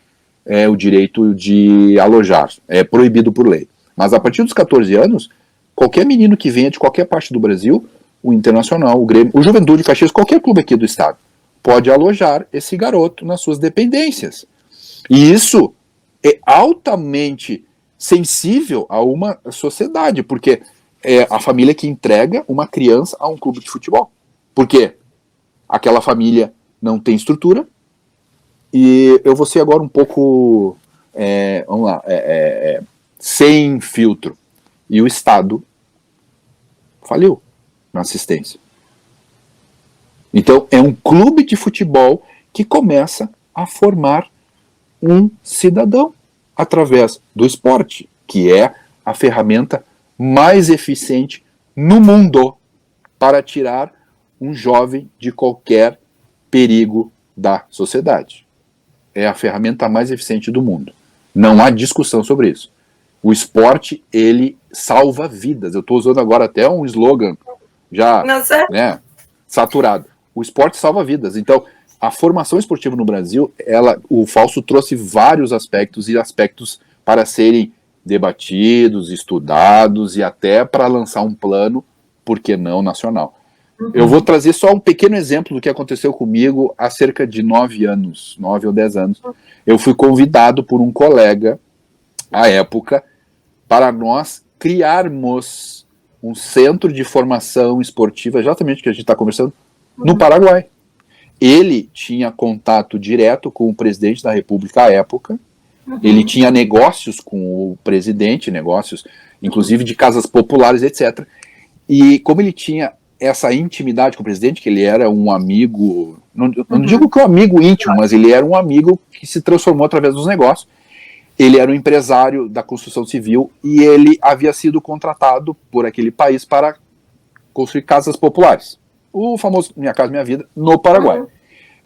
o direito de alojar, é proibido por lei. Mas a partir dos 14 anos, qualquer menino que venha de qualquer parte do Brasil, o Internacional, o Grêmio, o Juventude Caxias, qualquer clube aqui do estado, pode alojar esse garoto nas suas dependências. E isso é altamente sensível a uma sociedade, porque é a família que entrega uma criança a um clube de futebol. Porque aquela família não tem estrutura, e eu vou ser agora um pouco, vamos lá, sem filtro. E o Estado faliu na assistência. Então, é um clube de futebol que começa a formar um cidadão através do esporte, que é a ferramenta mais eficiente no mundo para tirar um jovem de qualquer perigo da sociedade. É a ferramenta mais eficiente do mundo. Não há discussão sobre isso. O esporte, ele salva vidas. Eu estou usando agora até um slogan já saturado. O esporte salva vidas. Então, a formação esportiva no Brasil, o Fausto trouxe vários aspectos e aspectos para serem debatidos, estudados e até para lançar um plano, por que não, nacional. Eu vou trazer só um pequeno exemplo do que aconteceu comigo há cerca de 9 anos, 9 ou 10 anos. Eu fui convidado por um colega, à época, para nós criarmos um centro de formação esportiva, exatamente o que a gente está conversando, no Paraguai. Ele tinha contato direto com o presidente da República à época, ele tinha negócios com o presidente, negócios inclusive de casas populares, etc. E como ele tinha essa intimidade com o presidente, que ele era um amigo, não digo que um amigo íntimo, mas ele era um amigo que se transformou através dos negócios. Ele era um empresário da construção civil e ele havia sido contratado por aquele país para construir casas populares. O famoso Minha Casa Minha Vida, no Paraguai.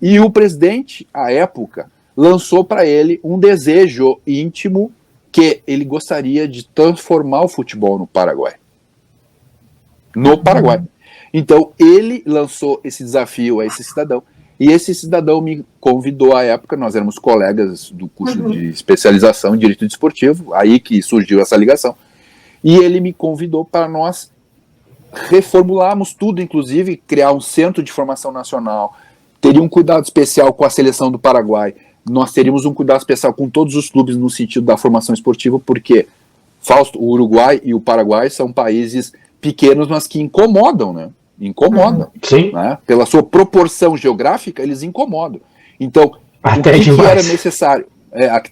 E o presidente, à época, lançou para ele um desejo íntimo que ele gostaria de transformar o futebol no Paraguai. No Paraguai. Então, ele lançou esse desafio a esse cidadão, e esse cidadão me convidou à época, nós éramos colegas do curso de especialização em Direito Desportivo, aí que surgiu essa ligação, e ele me convidou para nós reformularmos tudo, inclusive criar um centro de formação nacional, teria um cuidado especial com a seleção do Paraguai, nós teríamos um cuidado especial com todos os clubes no sentido da formação esportiva, porque, Fausto, o Uruguai e o Paraguai são países pequenos, mas que incomodam, né? Incomodam. Sim. Né? Pela sua proporção geográfica, eles incomodam. Então, Até o que demais. era necessário?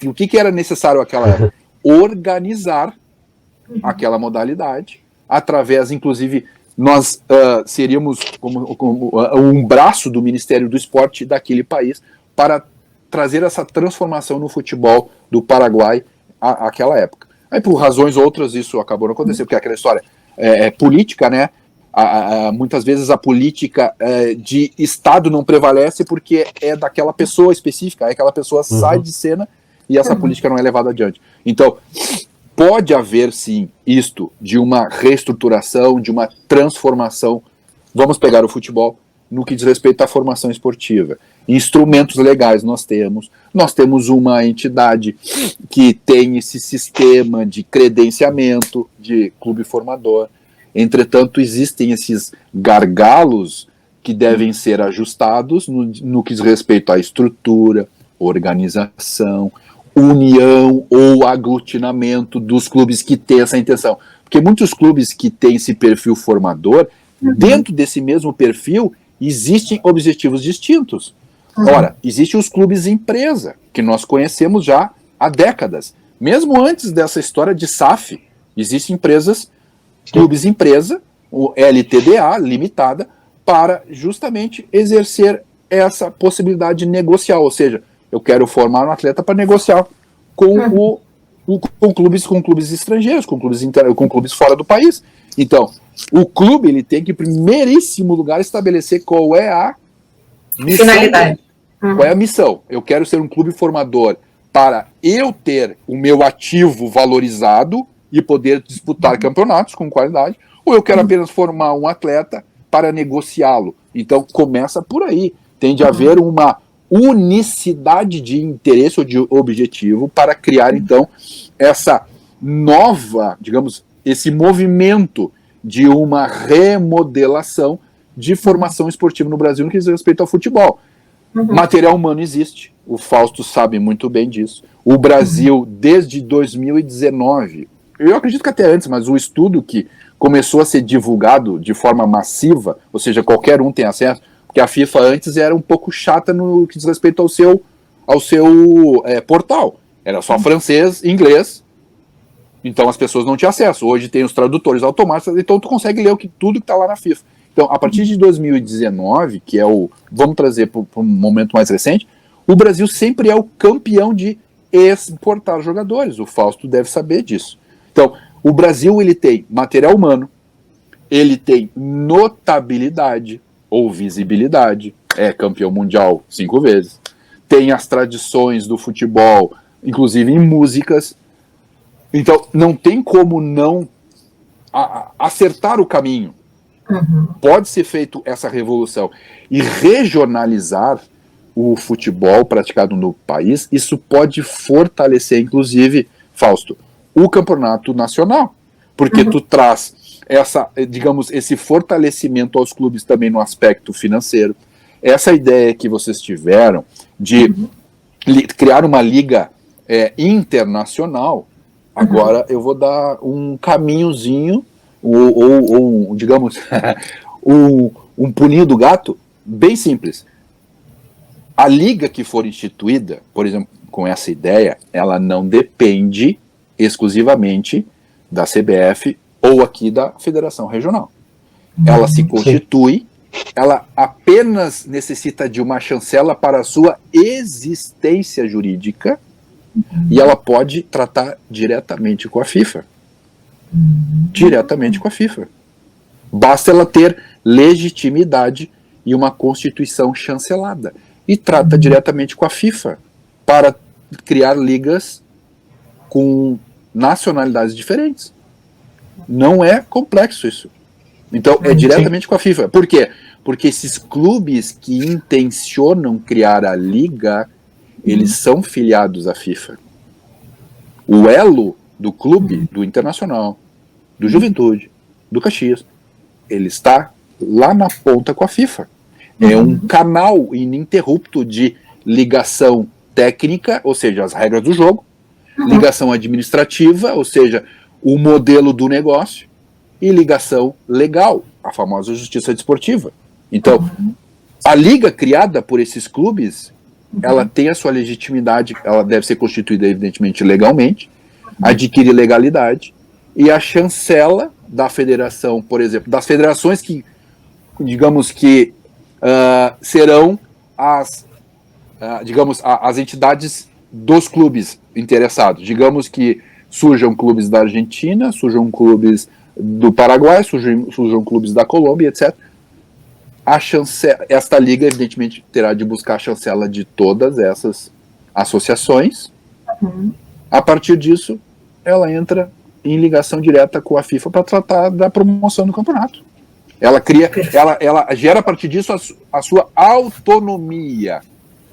O que era necessário naquela época? Organizar aquela modalidade, através, inclusive, nós seríamos como um braço do Ministério do Esporte daquele país para trazer essa transformação no futebol do Paraguai àquela época. Aí, por razões outras, isso acabou não acontecendo, porque aquela história é política, né? Muitas vezes a política de Estado não prevalece porque é daquela pessoa específica, aí aquela pessoa sai de cena e essa política não é levada adiante. Então, pode haver sim isto de uma reestruturação, de uma transformação. Vamos pegar o futebol no que diz respeito à formação esportiva. Instrumentos legais nós temos uma entidade que tem esse sistema de credenciamento de clube formador. Entretanto, existem esses gargalos que devem ser ajustados no que diz respeito à estrutura, organização, união ou aglutinamento dos clubes que têm essa intenção. Porque muitos clubes que têm esse perfil formador, dentro desse mesmo perfil, existem objetivos distintos. Ora, existem os clubes empresa, que nós conhecemos já há décadas. Mesmo antes dessa história de SAF, existem empresas, clubes empresa, o LTDA, limitada, para justamente exercer essa possibilidade negocial. Ou seja, eu quero formar um atleta para negociar com clubes estrangeiros, com clubes fora do país. Então, o clube ele tem que, em primeiríssimo lugar, estabelecer qual é a missão. Finalidade. Qual é a missão? Eu quero ser um clube formador para eu ter o meu ativo valorizado e poder disputar campeonatos com qualidade, ou eu quero apenas formar um atleta para negociá-lo. Então, começa por aí. Tem de haver uma unicidade de interesse ou de objetivo para criar, então, essa nova, digamos, esse movimento de uma remodelação de formação esportiva no Brasil no que diz respeito ao futebol. Material humano existe, o Fausto sabe muito bem disso. O Brasil, desde 2019, eu acredito que até antes, mas o estudo que começou a ser divulgado de forma massiva, ou seja, qualquer um tem acesso, porque a FIFA antes era um pouco chata no que diz respeito ao seu portal. Era só francês, inglês, então as pessoas não tinham acesso. Hoje tem os tradutores automáticos, então tu consegue ler tudo que está lá na FIFA. Então, a partir de 2019, que é vamos trazer para um momento mais recente, o Brasil sempre é o campeão de exportar jogadores. O Fausto deve saber disso. Então, o Brasil ele tem material humano, ele tem notabilidade ou visibilidade, é campeão mundial 5 vezes, tem as tradições do futebol, inclusive em músicas. Então, não tem como não acertar o caminho. Pode ser feito essa revolução e regionalizar o futebol praticado no país. Isso pode fortalecer, inclusive, Fausto, o campeonato nacional, porque tu traz digamos, esse fortalecimento aos clubes também no aspecto financeiro. Essa ideia que vocês tiveram de criar uma liga internacional, agora eu vou dar um caminhozinho, ou digamos, um pulinho do gato, bem simples. A liga que for instituída, por exemplo, com essa ideia, ela não depende exclusivamente da CBF ou aqui da Federação Regional. Ela se constitui, ela apenas necessita de uma chancela para a sua existência jurídica e ela pode tratar diretamente com a FIFA. Diretamente com a FIFA. Basta ela ter legitimidade e uma constituição chancelada. E trata diretamente com a FIFA para criar ligas com nacionalidades diferentes. Não é complexo isso. Então, é diretamente com a FIFA. Por quê? Porque esses clubes que intencionam criar a liga, eles são filiados à FIFA. O elo do clube, do Internacional, do Juventude, do Caxias, ele está lá na ponta com a FIFA. É um canal ininterrupto de ligação técnica, ou seja, as regras do jogo, ligação administrativa, ou seja, o modelo do negócio, e ligação legal, a famosa justiça desportiva. Então, a liga criada por esses clubes, ela tem a sua legitimidade, ela deve ser constituída, evidentemente, legalmente, adquire legalidade, e a chancela da federação, por exemplo, das federações que, digamos que, serão as entidades dos clubes interessados. Digamos que surjam clubes da Argentina, surjam clubes do Paraguai, surjam clubes da Colômbia, etc. Esta liga, evidentemente, terá de buscar a chancela de todas essas associações. A partir disso, ela entra em ligação direta com a FIFA para tratar da promoção do campeonato. Ela gera a partir disso a sua autonomia,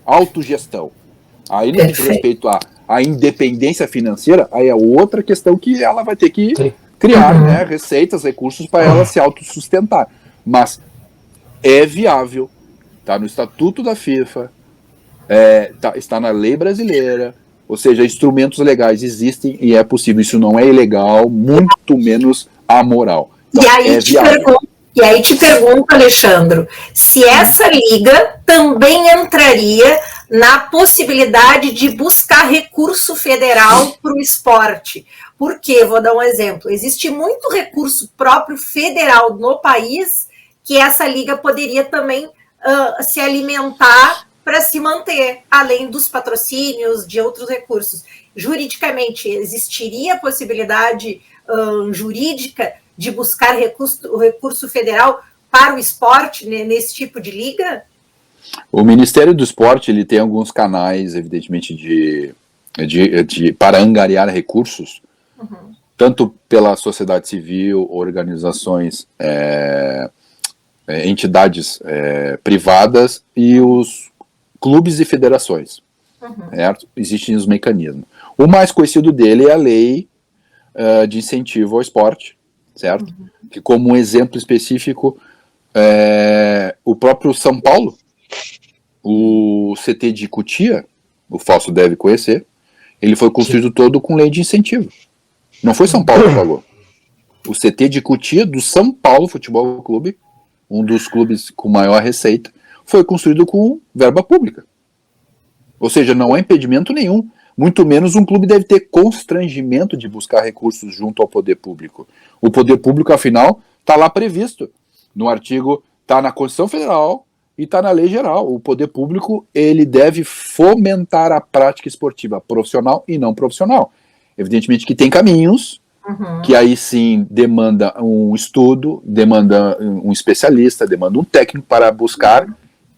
autogestão. Aí, no que diz respeito à independência financeira, aí é outra questão que ela vai ter que criar, né, receitas, recursos para ela se autossustentar. Mas é viável, está no Estatuto da FIFA, está na lei brasileira, ou seja, instrumentos legais existem e é possível. Isso não é ilegal, muito menos amoral. Então, e aí te pergunto, Alexandre, se essa liga também entraria na possibilidade de buscar recurso federal para o esporte. Por quê? Vou dar um exemplo. Existe muito recurso próprio federal no país que essa liga poderia também se alimentar para se manter, além dos patrocínios, de outros recursos. Juridicamente, existiria a possibilidade jurídica de buscar recurso federal para o esporte nesse tipo de liga? O Ministério do Esporte ele tem alguns canais, evidentemente, para angariar recursos, tanto pela sociedade civil, organizações, entidades privadas e os clubes e federações. Certo? Existem os mecanismos. O mais conhecido dele é a lei de incentivo ao esporte, certo? Que, como um exemplo específico, o próprio São Paulo, o CT de Cotia, o Fausto deve conhecer, ele foi construído todo com lei de incentivo. Não foi São Paulo que pagou. O CT de Cotia, do São Paulo Futebol Clube, um dos clubes com maior receita, foi construído com verba pública. Ou seja, não há impedimento nenhum. Muito menos um clube deve ter constrangimento de buscar recursos junto ao poder público. O poder público, afinal, está lá previsto. No artigo, está na Constituição Federal e está na lei geral. O poder público ele deve fomentar a prática esportiva profissional e não profissional. Evidentemente que tem caminhos que aí sim demanda um estudo, demanda um especialista, demanda um técnico para buscar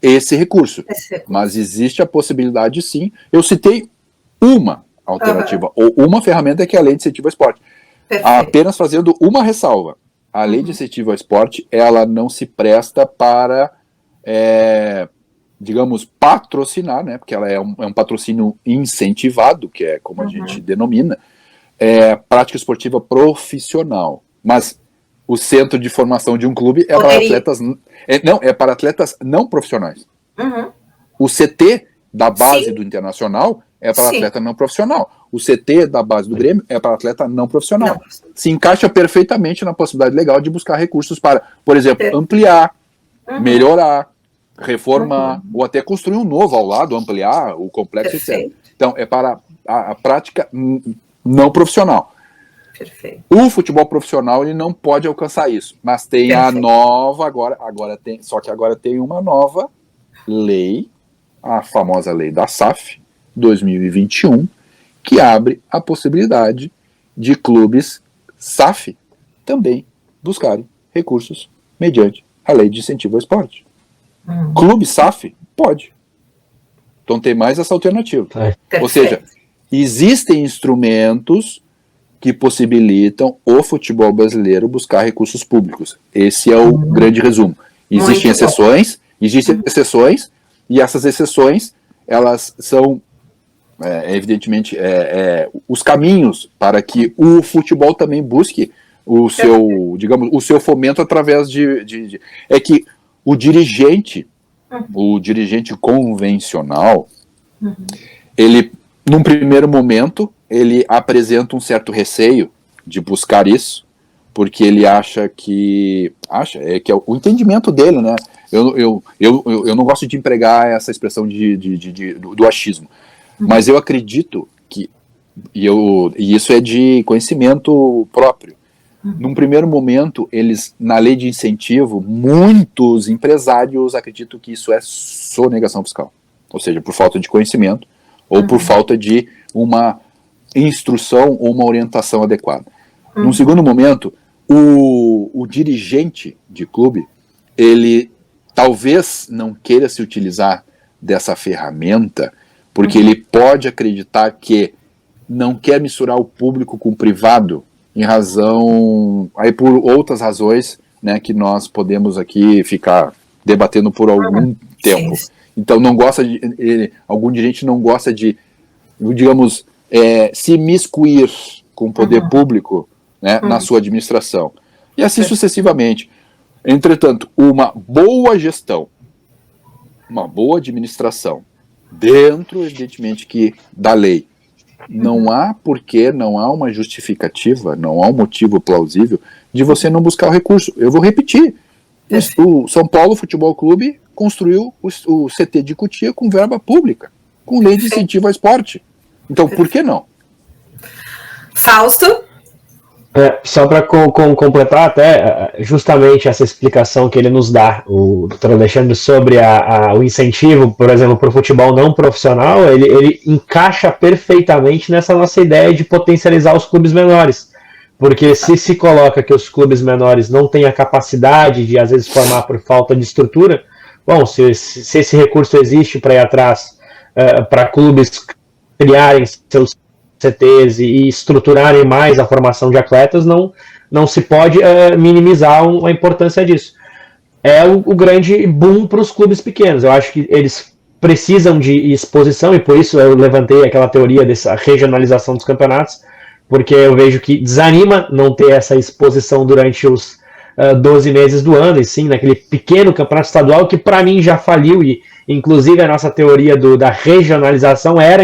esse recurso. Mas existe a possibilidade sim. Eu citei uma alternativa, ou uma ferramenta que é a Lei de Incentivo ao Esporte. Apenas fazendo uma ressalva. A Lei de Incentivo ao Esporte, ela não se presta para, digamos, patrocinar, né? Porque ela é um patrocínio incentivado, que é como a gente denomina, prática esportiva profissional. Mas o centro de formação de um clube é para atletas é para atletas não profissionais. Uhum. O CT da base do Internacional é para atleta não profissional. O CT da base do Grêmio é para atleta não profissional. Se encaixa perfeitamente na possibilidade legal de buscar recursos para, por exemplo, ampliar, melhorar, reformar, ou até construir um novo ao lado, ampliar o complexo, etc. Então, é para a prática não profissional. Perfeito. O futebol profissional ele não pode alcançar isso, mas tem a nova agora tem, só que agora tem uma nova lei, a famosa lei da SAF 2021, que abre a possibilidade de clubes SAF também buscarem recursos mediante a lei de incentivo ao esporte. Clube SAF pode. Então tem mais essa alternativa. Ou seja, existem instrumentos que possibilitam o futebol brasileiro buscar recursos públicos. Esse é o grande resumo. Existem exceções, e essas exceções, elas são, evidentemente, os caminhos para que o futebol também busque o seu, digamos, o seu fomento através é que o dirigente convencional, ele, num primeiro momento, ele apresenta um certo receio de buscar isso, porque ele acha que é o entendimento dele, né? Eu não gosto de empregar essa expressão do achismo, mas eu acredito que, e isso é de conhecimento próprio, num primeiro momento, na lei de incentivo, muitos empresários acreditam que isso é sonegação fiscal, ou seja, por falta de conhecimento, ou por falta de uma instrução ou uma orientação adequada. Num segundo momento, o dirigente de clube, ele talvez não queira se utilizar dessa ferramenta, porque ele pode acreditar que não quer misturar o público com o privado, em razão, aí por outras razões, né, que nós podemos aqui ficar debatendo por algum tempo. Então algum dirigente não gosta de, digamos, se imiscuir com o poder público, né, na sua administração. E assim sucessivamente. Entretanto, uma boa gestão, uma boa administração, dentro, evidentemente, da lei, não há porquê, não há uma justificativa, não há um motivo plausível de você não buscar o recurso. Eu vou repetir. O São Paulo Futebol Clube construiu o CT de Cotia com verba pública, com lei de incentivo ao esporte. Então, por que não? Fausto? Só para completar até justamente essa explicação que ele nos dá, o Dr. Alexandre, sobre o incentivo, por exemplo, para o futebol não profissional, ele encaixa perfeitamente nessa nossa ideia de potencializar os clubes menores. Porque se coloca que os clubes menores não têm a capacidade de, às vezes, formar por falta de estrutura, bom, se esse recurso existe para ir atrás, para clubes criarem seus CTs e estruturarem mais a formação de atletas, não se pode minimizar a importância disso. É o grande boom para os clubes pequenos. Eu acho que eles precisam de exposição, e por isso eu levantei aquela teoria dessa regionalização dos campeonatos, porque eu vejo que desanima não ter essa exposição durante os 12 meses do ano, e sim naquele pequeno campeonato estadual que para mim já faliu, e inclusive a nossa teoria da regionalização era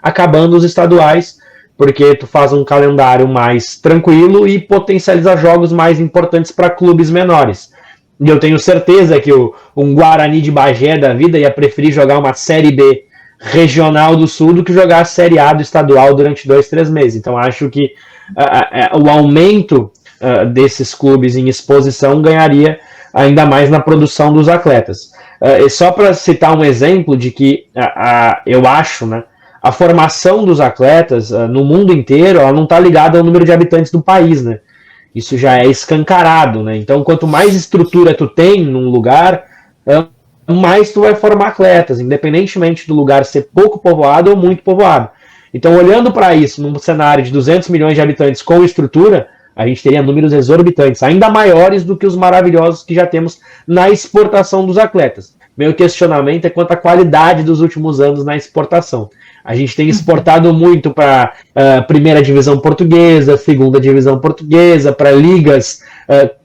acabando os estaduais, porque tu faz um calendário mais tranquilo e potencializa jogos mais importantes para clubes menores. E eu tenho certeza que um Guarani de Bagé da vida ia preferir jogar uma Série B regional do Sul do que jogar a Série A do estadual durante 2-3 meses. Então acho que o aumento desses clubes em exposição ganharia ainda mais na produção dos atletas. E só para citar um exemplo de que eu acho, né, a formação dos atletas no mundo inteiro, ela não está ligada ao número de habitantes do país, né? Isso já é escancarado, né? Então, quanto mais estrutura tu tem num lugar, mais tu vai formar atletas, independentemente do lugar ser pouco povoado ou muito povoado. Então, olhando para isso, num cenário de 200 milhões de habitantes com estrutura, a gente teria números exorbitantes, ainda maiores do que os maravilhosos que já temos na exportação dos atletas. Meu questionamento é quanto à qualidade dos últimos anos na exportação. A gente tem exportado muito para a primeira divisão portuguesa, segunda divisão portuguesa, para ligas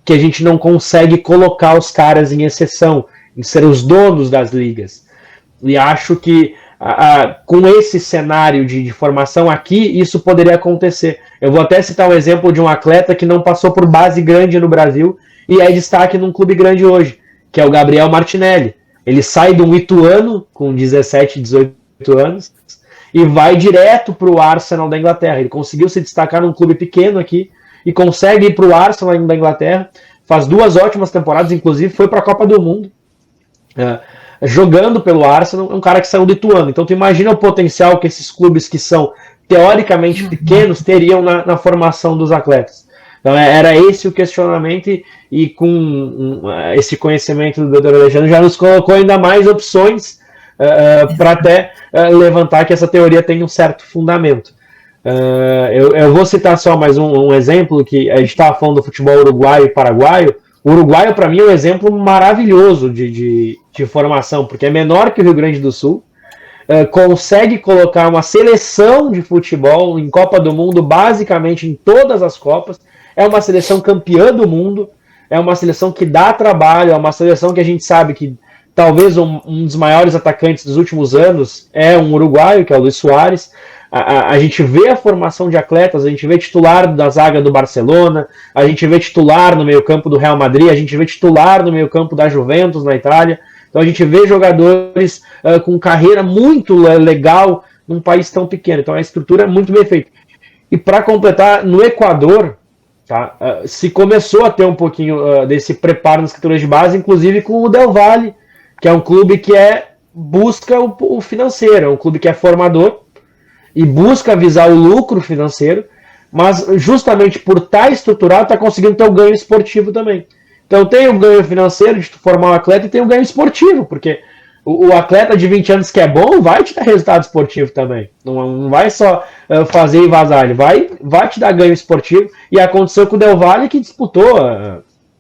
que a gente não consegue colocar os caras em exceção, em ser os donos das ligas. E acho que com esse cenário de formação aqui, isso poderia acontecer. Eu vou até citar um exemplo de um atleta que não passou por base grande no Brasil e é destaque num clube grande hoje, que é o Gabriel Martinelli. Ele sai de um Ituano com 17, 18 anos e vai direto para o Arsenal da Inglaterra. Ele conseguiu se destacar num clube pequeno aqui e consegue ir para o Arsenal da Inglaterra. Faz 2 ótimas temporadas, inclusive foi para a Copa do Mundo. Jogando pelo Arsenal, é um cara que saiu do Ituano. Então tu imagina o potencial que esses clubes que são teoricamente pequenos teriam na formação dos atletas. Então era esse o questionamento e com esse conhecimento do Dr. Alexandre já nos colocou ainda mais opções para até levantar que essa teoria tem um certo fundamento. Eu vou citar só mais um exemplo, que a gente estava falando do futebol uruguaio e paraguaio. O uruguaio, para mim, é um exemplo maravilhoso de formação, porque é menor que o Rio Grande do Sul, consegue colocar uma seleção de futebol em Copa do Mundo, basicamente em todas as Copas, é uma seleção campeã do mundo, é uma seleção que dá trabalho, é uma seleção que a gente sabe que talvez um dos maiores atacantes dos últimos anos é um uruguaio, que é o Luis Suárez. A gente vê a formação de atletas, a gente vê titular da zaga do Barcelona, a gente vê titular no meio-campo do Real Madrid, a gente vê titular no meio-campo da Juventus na Itália. Então a gente vê jogadores com carreira muito legal num país tão pequeno. Então a estrutura é muito bem feita. E para completar, no Equador, tá, se começou a ter um pouquinho desse preparo nas categorias de base, inclusive com o Del Valle, que é um clube que busca o financeiro, é um clube que é formador e busca visar o lucro financeiro, mas justamente por estar estruturado, está conseguindo ter o ganho esportivo também. Então tem o ganho financeiro de formar um atleta e tem o ganho esportivo, porque o atleta de 20 anos que é bom vai te dar resultado esportivo também. Não vai só fazer e vazar, ele vai te dar ganho esportivo. E aconteceu com o Del Valle, que disputou,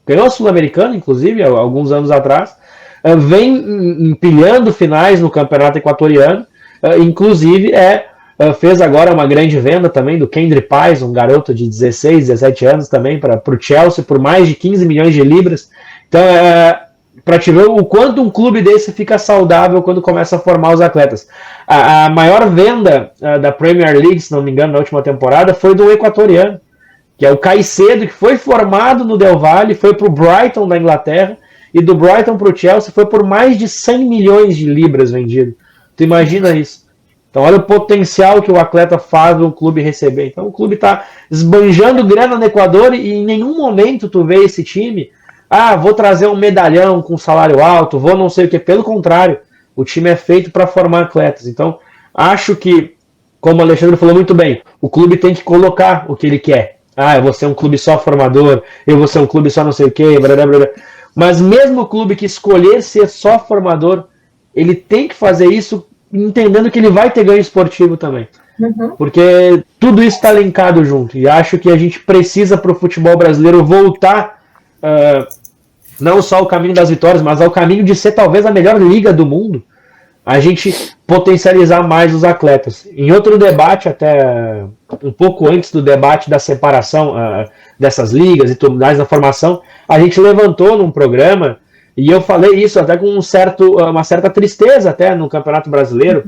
ganhou a Sul-Americana, inclusive, alguns anos atrás, vem empilhando finais no campeonato equatoriano, inclusive fez agora uma grande venda também do Kendry Pais, um garoto de 16, 17 anos também, para o Chelsea, por mais de 15 milhões de libras. Então, para te ver o quanto um clube desse fica saudável quando começa a formar os atletas. A maior venda da Premier League, se não me engano, na última temporada, foi do equatoriano, que é o Caicedo, que foi formado no Del Valle, foi para o Brighton da Inglaterra, e do Brighton para o Chelsea foi por mais de 100 milhões de libras vendido. Tu imagina isso? Então olha o potencial que o atleta faz do clube receber. Então o clube está esbanjando grana no Equador e em nenhum momento tu vê esse time, vou trazer um medalhão com salário alto, vou não sei o que. Pelo contrário, o time é feito para formar atletas. Então acho que, como o Alexandre falou muito bem, o clube tem que colocar o que ele quer. Eu vou ser um clube só formador, eu vou ser um clube só não sei o que, blá, blá, blá. Mas mesmo o clube que escolher ser só formador, ele tem que fazer isso entendendo que ele vai ter ganho esportivo também. Porque tudo isso está linkado junto. E acho que a gente precisa para o futebol brasileiro voltar não só ao caminho das vitórias, mas ao caminho de ser talvez a melhor liga do mundo. A gente potencializar mais os atletas. Em outro debate, até um pouco antes do debate da separação dessas ligas e tudo mais na formação, a gente levantou num programa, e eu falei isso até com uma certa tristeza até no Campeonato Brasileiro.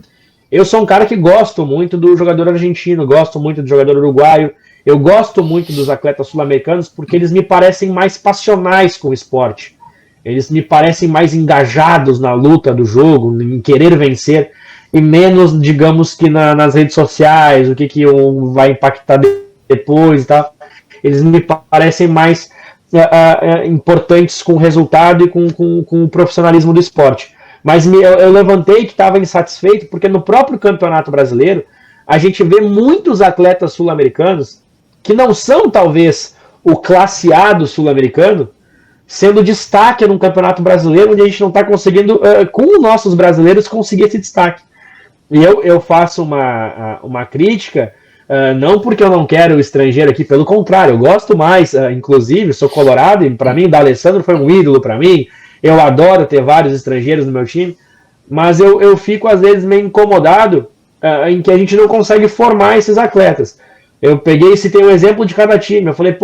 Eu sou um cara que gosto muito do jogador argentino, gosto muito do jogador uruguaio, eu gosto muito dos atletas sul-americanos porque eles me parecem mais passionais com o esporte. Eles me parecem mais engajados na luta do jogo, em querer vencer, e menos, digamos, que nas redes sociais, o que vai impactar depois e tal. Eles me parecem mais importantes com o resultado e com o profissionalismo do esporte. Mas eu levantei que estava insatisfeito porque no próprio Campeonato Brasileiro a gente vê muitos atletas sul-americanos que não são, talvez, o classe A do sul-americano, sendo destaque num Campeonato Brasileiro onde a gente não está conseguindo, com os nossos brasileiros, conseguir esse destaque. E eu faço uma crítica, não porque eu não quero o estrangeiro aqui, pelo contrário, eu gosto mais, inclusive, sou colorado, e para mim, o D'Alessandro foi um ídolo para mim, eu adoro ter vários estrangeiros no meu time, mas eu fico, às vezes, meio incomodado em que a gente não consegue formar esses atletas. Eu peguei e citei um exemplo de cada time, eu falei,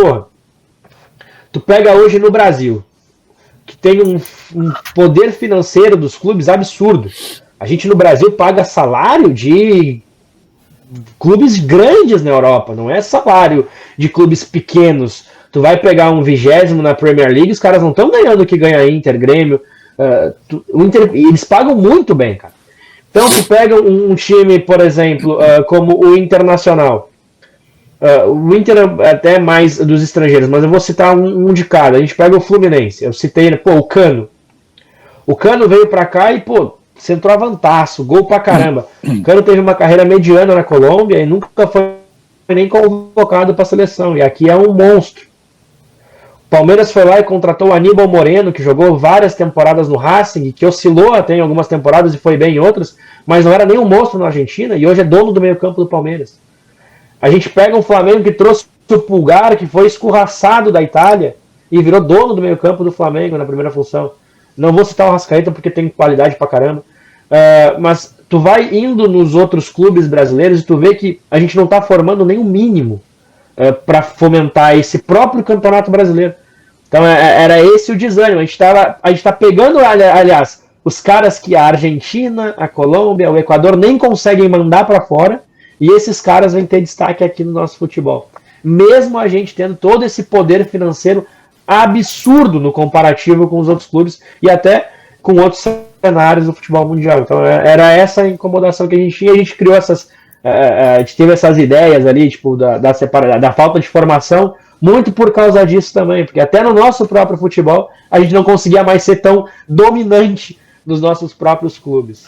Tu pega hoje no Brasil, que tem um poder financeiro dos clubes absurdo. A gente no Brasil paga salário de clubes grandes na Europa, não é salário de clubes pequenos. Tu vai pegar um 20º na Premier League, os caras não estão ganhando o que ganha Inter, Grêmio. Eles pagam muito bem, cara. Então tu pega um time, por exemplo, como o Internacional. O Inter é até mais dos estrangeiros, mas eu vou citar um de cada. A gente pega o Fluminense, eu citei, o Cano. O Cano veio pra cá e, centroavantaço, gol pra caramba. O Cano teve uma carreira mediana na Colômbia e nunca foi nem convocado pra seleção. E aqui é um monstro. O Palmeiras foi lá e contratou o Aníbal Moreno, que jogou várias temporadas no Racing, que oscilou até em algumas temporadas e foi bem em outras, mas não era nem um monstro na Argentina e hoje é dono do meio-campo do Palmeiras. A gente pega um Flamengo que trouxe o Pulgar, que foi escorraçado da Itália e virou dono do meio-campo do Flamengo na primeira função. Não vou citar o Arrascaeta porque tem qualidade pra caramba, mas tu vai indo nos outros clubes brasileiros e tu vê que a gente não tá formando nem o mínimo para fomentar esse próprio campeonato brasileiro. Então era esse o desânimo. A gente tá pegando, aliás, os caras que a Argentina, a Colômbia, o Equador nem conseguem mandar para fora, e esses caras vêm ter destaque aqui no nosso futebol. Mesmo a gente tendo todo esse poder financeiro absurdo no comparativo com os outros clubes e até com outros cenários do futebol mundial. Então era essa incomodação que a gente tinha. A gente criou a gente teve essas ideias ali, tipo, da falta de formação, muito por causa disso também, porque até no nosso próprio futebol a gente não conseguia mais ser tão dominante nos nossos próprios clubes.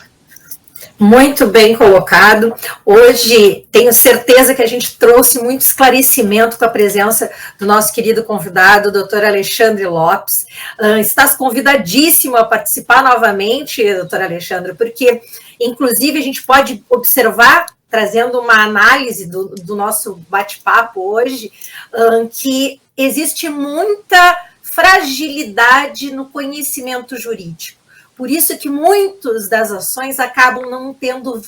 Muito bem colocado. Hoje tenho certeza que a gente trouxe muito esclarecimento com a presença do nosso querido convidado, o doutor Alexandre Lopes. Estás convidadíssimo a participar novamente, doutor Alexandre, porque, inclusive, a gente pode observar, trazendo uma análise do nosso bate-papo hoje, que existe muita fragilidade no conhecimento jurídico. Por isso que muitas das ações acabam não tendo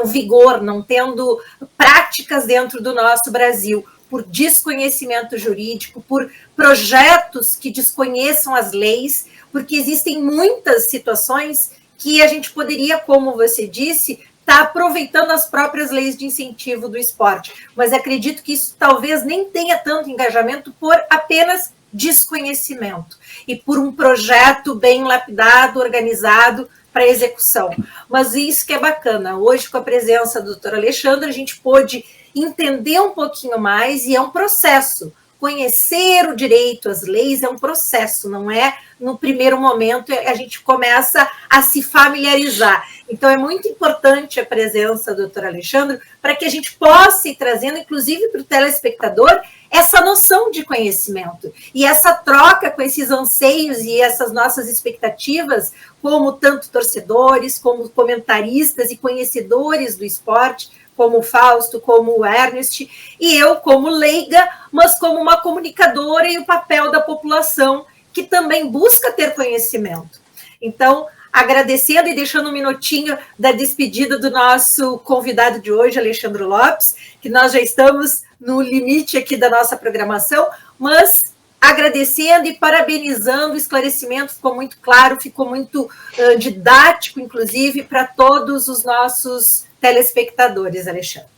vigor, não tendo práticas dentro do nosso Brasil, por desconhecimento jurídico, por projetos que desconheçam as leis, porque existem muitas situações que a gente poderia, como você disse, estar aproveitando as próprias leis de incentivo do esporte. Mas acredito que isso talvez nem tenha tanto engajamento por apenas desconhecimento e por um projeto bem lapidado, organizado para execução. Mas isso que é bacana. Hoje, com a presença do doutor Alexandre, a gente pôde entender um pouquinho mais e é um processo. Conhecer o direito, as leis, é um processo, não é no primeiro momento a gente começa a se familiarizar. Então, é muito importante a presença do doutor Alexandre para que a gente possa ir trazendo, inclusive para o telespectador, essa noção de conhecimento e essa troca com esses anseios e essas nossas expectativas, como tanto torcedores, como comentaristas e conhecedores do esporte, como o Fausto, como o Ernest, e eu como leiga, mas como uma comunicadora e o papel da população, que também busca ter conhecimento. Então, agradecendo e deixando um minutinho da despedida do nosso convidado de hoje, Alexandre Lopes, que nós já estamos no limite aqui da nossa programação, mas agradecendo e parabenizando o esclarecimento, ficou muito claro, ficou muito didático, inclusive, para todos os nossos telespectadores, Alexandre.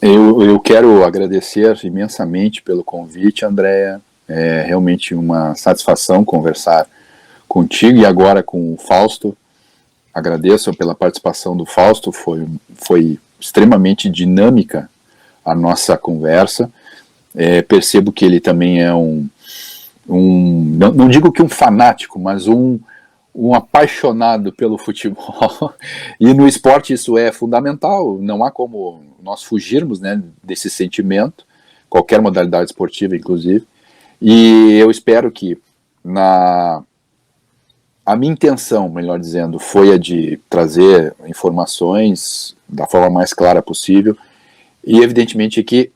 Eu quero agradecer imensamente pelo convite, Andréa. É realmente uma satisfação conversar contigo e agora com o Fausto. Agradeço pela participação do Fausto, foi extremamente dinâmica a nossa conversa. Percebo que ele também é não digo que um fanático, mas um apaixonado pelo futebol, e no esporte isso é fundamental, não há como nós fugirmos, né, desse sentimento, qualquer modalidade esportiva, inclusive, e eu espero que a minha intenção, melhor dizendo, foi a de trazer informações da forma mais clara possível, e evidentemente que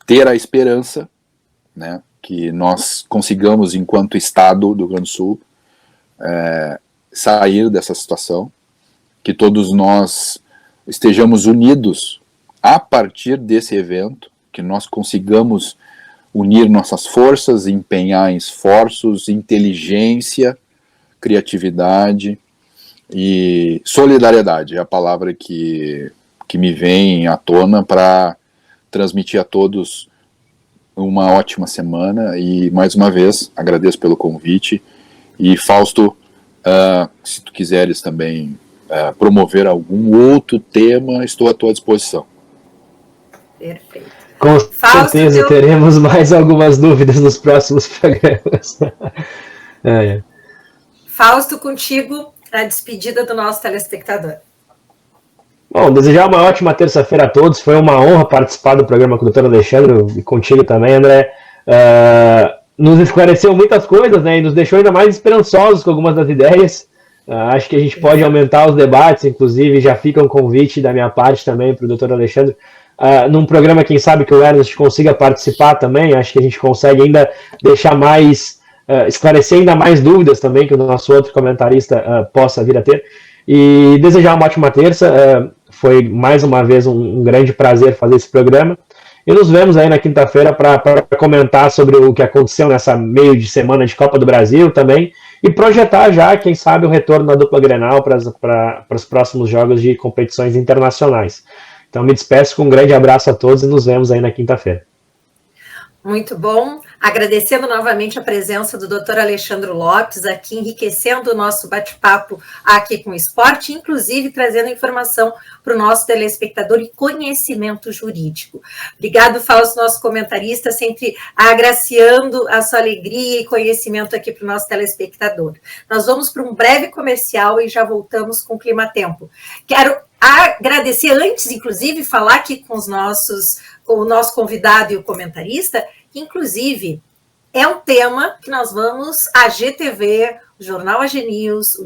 ter a esperança, né, que nós consigamos, enquanto Estado do Rio Grande do Sul, sair dessa situação, que todos nós estejamos unidos a partir desse evento, que nós consigamos unir nossas forças, empenhar em esforços, inteligência, criatividade e solidariedade. É a palavra que me vem à tona para transmitir a todos uma ótima semana. E, mais uma vez, agradeço pelo convite. E, Fausto, se tu quiseres também promover algum outro tema, estou à tua disposição. Perfeito. Com Fausto, certeza teremos mais algumas dúvidas nos próximos programas. Fausto, contigo, a despedida do nosso telespectador. Bom, desejar uma ótima terça-feira a todos. Foi uma honra participar do programa com o Dr. Alexandre e contigo também, André. Nos esclareceu muitas coisas, né, e nos deixou ainda mais esperançosos com algumas das ideias. Acho que a gente pode aumentar os debates, inclusive já fica um convite da minha parte também para o Dr. Alexandre. Num programa, quem sabe, que o Ernest consiga participar também. Acho que a gente consegue ainda deixar mais, esclarecer ainda mais dúvidas também que o nosso outro comentarista possa vir a ter. E desejar uma ótima terça. Foi mais uma vez um grande prazer fazer esse programa. E nos vemos aí na quinta-feira para comentar sobre o que aconteceu nessa meio de semana de Copa do Brasil também. E projetar já, quem sabe, o retorno da dupla Grenal para os próximos jogos de competições internacionais. Então me despeço com um grande abraço a todos e nos vemos aí na quinta-feira. Muito bom. Agradecendo novamente a presença do Dr. Alexandre Lopes aqui, enriquecendo o nosso bate-papo aqui com o esporte, inclusive trazendo informação para o nosso telespectador e conhecimento jurídico. Obrigado, Fausto, nosso comentarista, sempre agraciando a sua alegria e conhecimento aqui para o nosso telespectador. Nós vamos para um breve comercial e já voltamos com o Clima Tempo. Quero agradecer antes, inclusive, falar aqui com o nosso convidado e o comentarista, que, inclusive, é um tema que nós vamos, a GTV, o Jornal AG News, o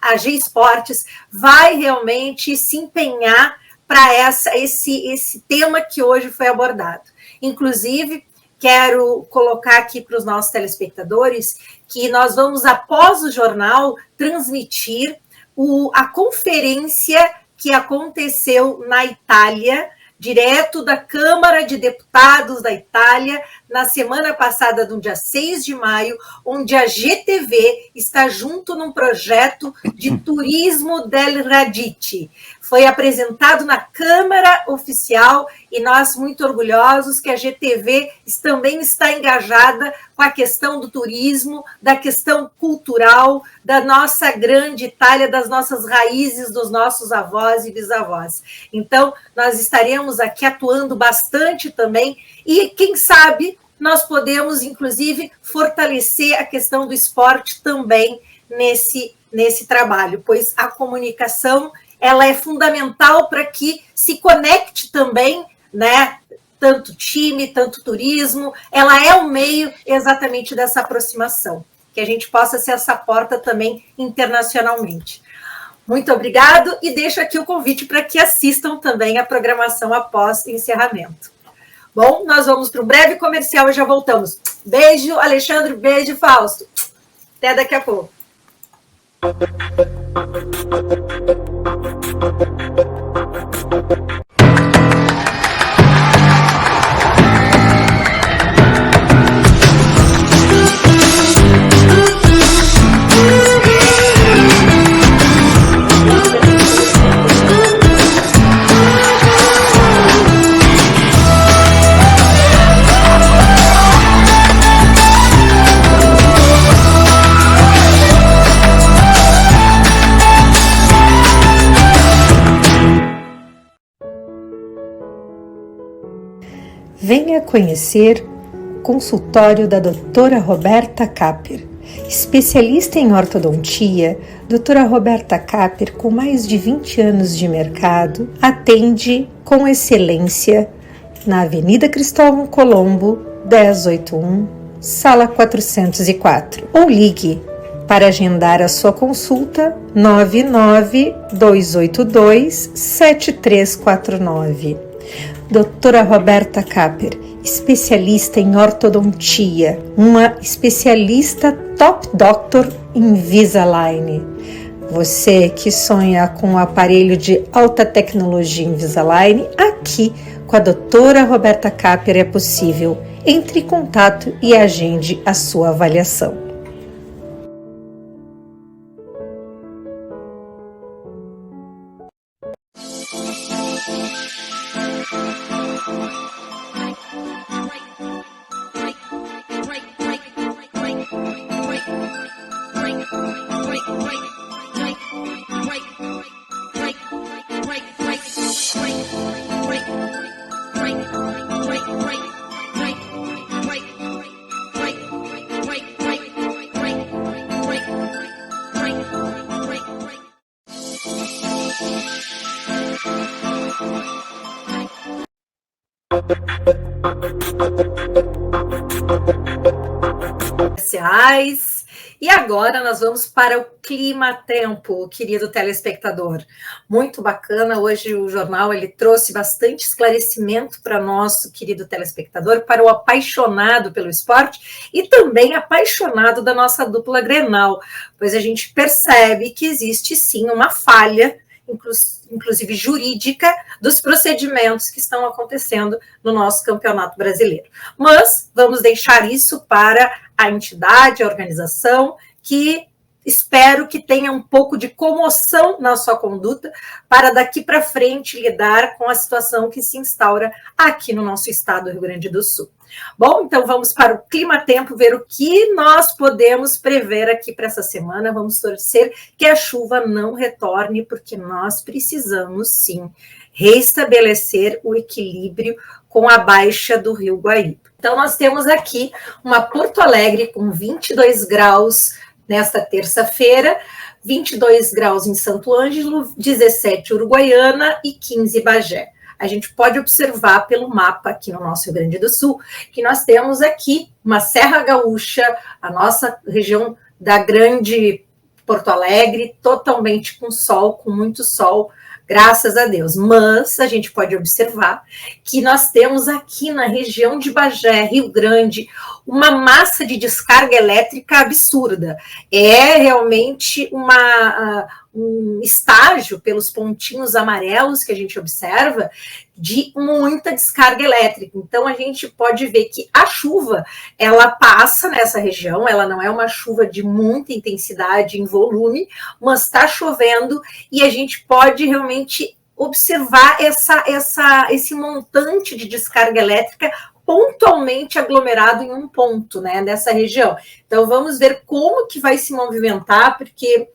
AG Esportes, vai realmente se empenhar para esse tema que hoje foi abordado. Inclusive, quero colocar aqui para os nossos telespectadores que nós vamos, após o jornal, transmitir a conferência que aconteceu na Itália, direto da Câmara de Deputados da Itália, na semana passada, no dia 6 de maio, onde a GTV está junto num projeto de turismo del Radicchi. Foi apresentado na Câmara Oficial e nós muito orgulhosos que a GTV também está engajada com a questão do turismo, da questão cultural, da nossa grande Itália, das nossas raízes, dos nossos avós e bisavós. Então, nós estaremos aqui atuando bastante também e, quem sabe, nós podemos, inclusive, fortalecer a questão do esporte também nesse trabalho, pois a comunicação ela é fundamental para que se conecte também, né? Tanto time, tanto turismo, ela é o meio exatamente dessa aproximação, que a gente possa ser essa porta também internacionalmente. Muito obrigado e deixo aqui o convite para que assistam também a programação após o encerramento. Bom, nós vamos para um breve comercial e já voltamos. Beijo, Alexandre, beijo, Fausto. Até daqui a pouco. Venha conhecer o consultório da doutora Roberta Capper. Especialista em ortodontia, doutora Roberta Capper, com mais de 20 anos de mercado, atende com excelência na Avenida Cristóvão Colombo, 1081, sala 404. Ou ligue para agendar a sua consulta 99282-7349. Doutora Roberta Capper, especialista em ortodontia, uma especialista top doctor em Invisalign. Você que sonha com um aparelho de alta tecnologia Invisalign, aqui com a doutora Roberta Capper é possível. entre em contato e agende a sua avaliação. E agora nós vamos para o clima-tempo, querido telespectador. Muito bacana, hoje o jornal ele trouxe bastante esclarecimento para nosso querido telespectador, para o apaixonado pelo esporte e também apaixonado da nossa dupla Grenal, pois a gente percebe que existe sim uma falha, inclusive jurídica, dos procedimentos que estão acontecendo no nosso Campeonato Brasileiro. Mas vamos deixar isso para a entidade, a organização, que espero que tenha um pouco de comoção na sua conduta para daqui para frente lidar com a situação que se instaura aqui no nosso estado do Rio Grande do Sul. Bom, então vamos para o clima-tempo, ver o que nós podemos prever aqui para essa semana. Vamos torcer que a chuva não retorne, porque nós precisamos, sim, restabelecer o equilíbrio com a baixa do Rio Guaíba. Então, nós temos aqui uma Porto Alegre com 22 graus nesta terça-feira, 22 graus em Santo Ângelo, 17 Uruguaiana e 15 Bagé. A gente pode observar pelo mapa aqui no nosso Rio Grande do Sul que nós temos aqui uma Serra Gaúcha, a nossa região da grande Porto Alegre, totalmente com sol, com muito sol, graças a Deus. Mas a gente pode observar que nós temos aqui na região de Bagé, Rio Grande, uma massa de descarga elétrica absurda. É realmente um estágio, pelos pontinhos amarelos que a gente observa, de muita descarga elétrica. Então, a gente pode ver que a chuva, ela passa nessa região, ela não é uma chuva de muita intensidade em volume, mas está chovendo e a gente pode realmente observar esse montante de descarga elétrica pontualmente aglomerado em um ponto, né, nessa região. Então, vamos ver como que vai se movimentar, porque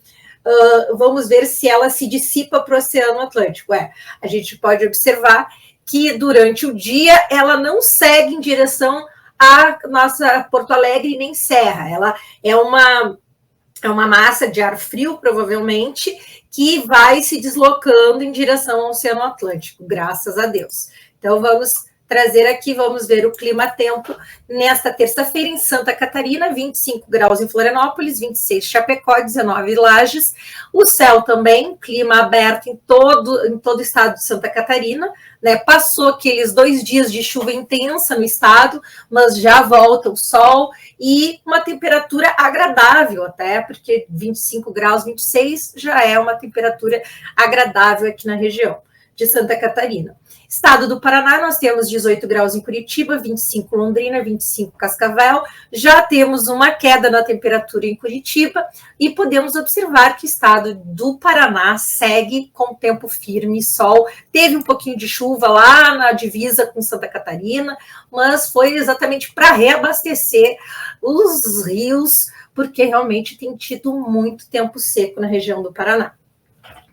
vamos ver se ela se dissipa para o Oceano Atlântico. A gente pode observar que durante o dia ela não segue em direção à nossa Porto Alegre nem Serra. Ela é uma massa de ar frio, provavelmente, que vai se deslocando em direção ao Oceano Atlântico, graças a Deus. Então, vamos trazer aqui, vamos ver o clima-tempo nesta terça-feira em Santa Catarina, 25 graus em Florianópolis, 26 Chapecó, 19 Lages. O céu também, clima aberto em todo o estado de Santa Catarina, né? Passou aqueles 2 dias de chuva intensa no estado, mas já volta o sol e uma temperatura agradável até, porque 25 graus, 26 já é uma temperatura agradável aqui na região de Santa Catarina. Estado do Paraná, nós temos 18 graus em Curitiba, 25 Londrina, 25 Cascavel. Já temos uma queda na temperatura em Curitiba e podemos observar que o estado do Paraná segue com tempo firme, sol. Teve um pouquinho de chuva lá na divisa com Santa Catarina, mas foi exatamente para reabastecer os rios, porque realmente tem tido muito tempo seco na região do Paraná.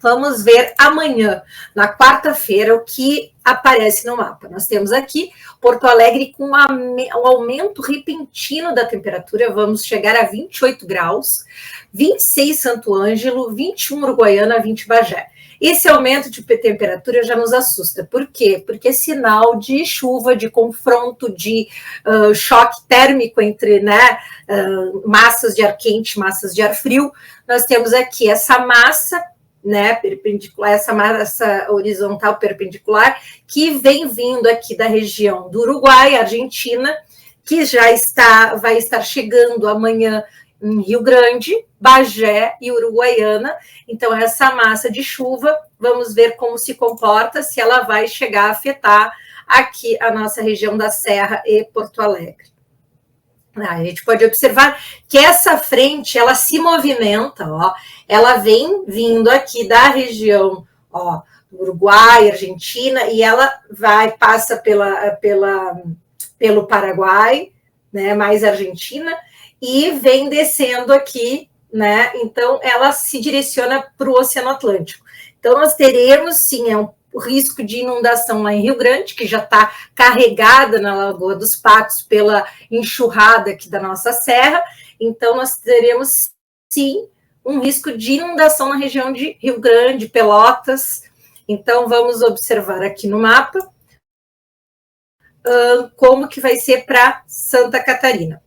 Vamos ver amanhã, na quarta-feira, o que aparece no mapa. Nós temos aqui Porto Alegre com um aumento repentino da temperatura, vamos chegar a 28 graus, 26 Santo Ângelo, 21 Uruguaiana, 20 Bagé. Esse aumento de temperatura já nos assusta. Por quê? Porque é sinal de chuva, de confronto, de choque térmico entre massas de ar quente e massas de ar frio. Nós temos aqui essa massa, né, perpendicular, essa massa horizontal perpendicular, que vem vindo aqui da região do Uruguai, Argentina, que vai estar chegando amanhã em Rio Grande, Bagé e Uruguaiana. Então, essa massa de chuva, vamos ver como se comporta, se ela vai chegar a afetar aqui a nossa região da Serra e Porto Alegre. A gente pode observar que essa frente, ela se movimenta, ó, ela vem vindo aqui da região, ó, do Uruguai, Argentina, e ela passa pelo Paraguai, né, mais Argentina, e vem descendo aqui, né, então ela se direciona para o Oceano Atlântico. Então nós teremos, sim, o risco de inundação lá em Rio Grande, que já está carregada na Lagoa dos Patos pela enxurrada aqui da nossa serra, então nós teremos, sim, um risco de inundação na região de Rio Grande, Pelotas. Então vamos observar aqui no mapa como que vai ser para Santa Catarina.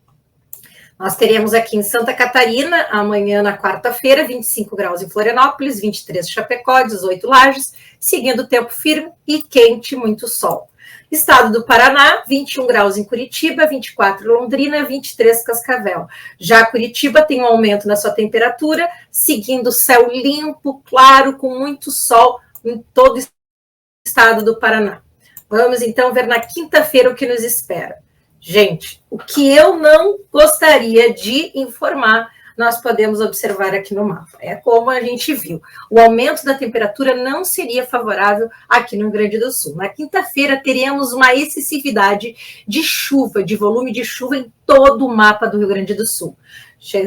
Nós teremos aqui em Santa Catarina, amanhã na quarta-feira, 25 graus em Florianópolis, 23 em Chapecó, 18 Lages, seguindo o tempo firme e quente, muito sol. Estado do Paraná, 21 graus em Curitiba, 24 em Londrina, 23 Cascavel. Já Curitiba tem um aumento na sua temperatura, seguindo céu limpo, claro, com muito sol em todo o estado do Paraná. Vamos então ver na quinta-feira o que nos espera. Gente, o que eu não gostaria de informar, nós podemos observar aqui no mapa. É como a gente viu. O aumento da temperatura não seria favorável aqui no Rio Grande do Sul. Na quinta-feira, teremos uma excessividade de chuva, de volume de chuva em todo o mapa do Rio Grande do Sul.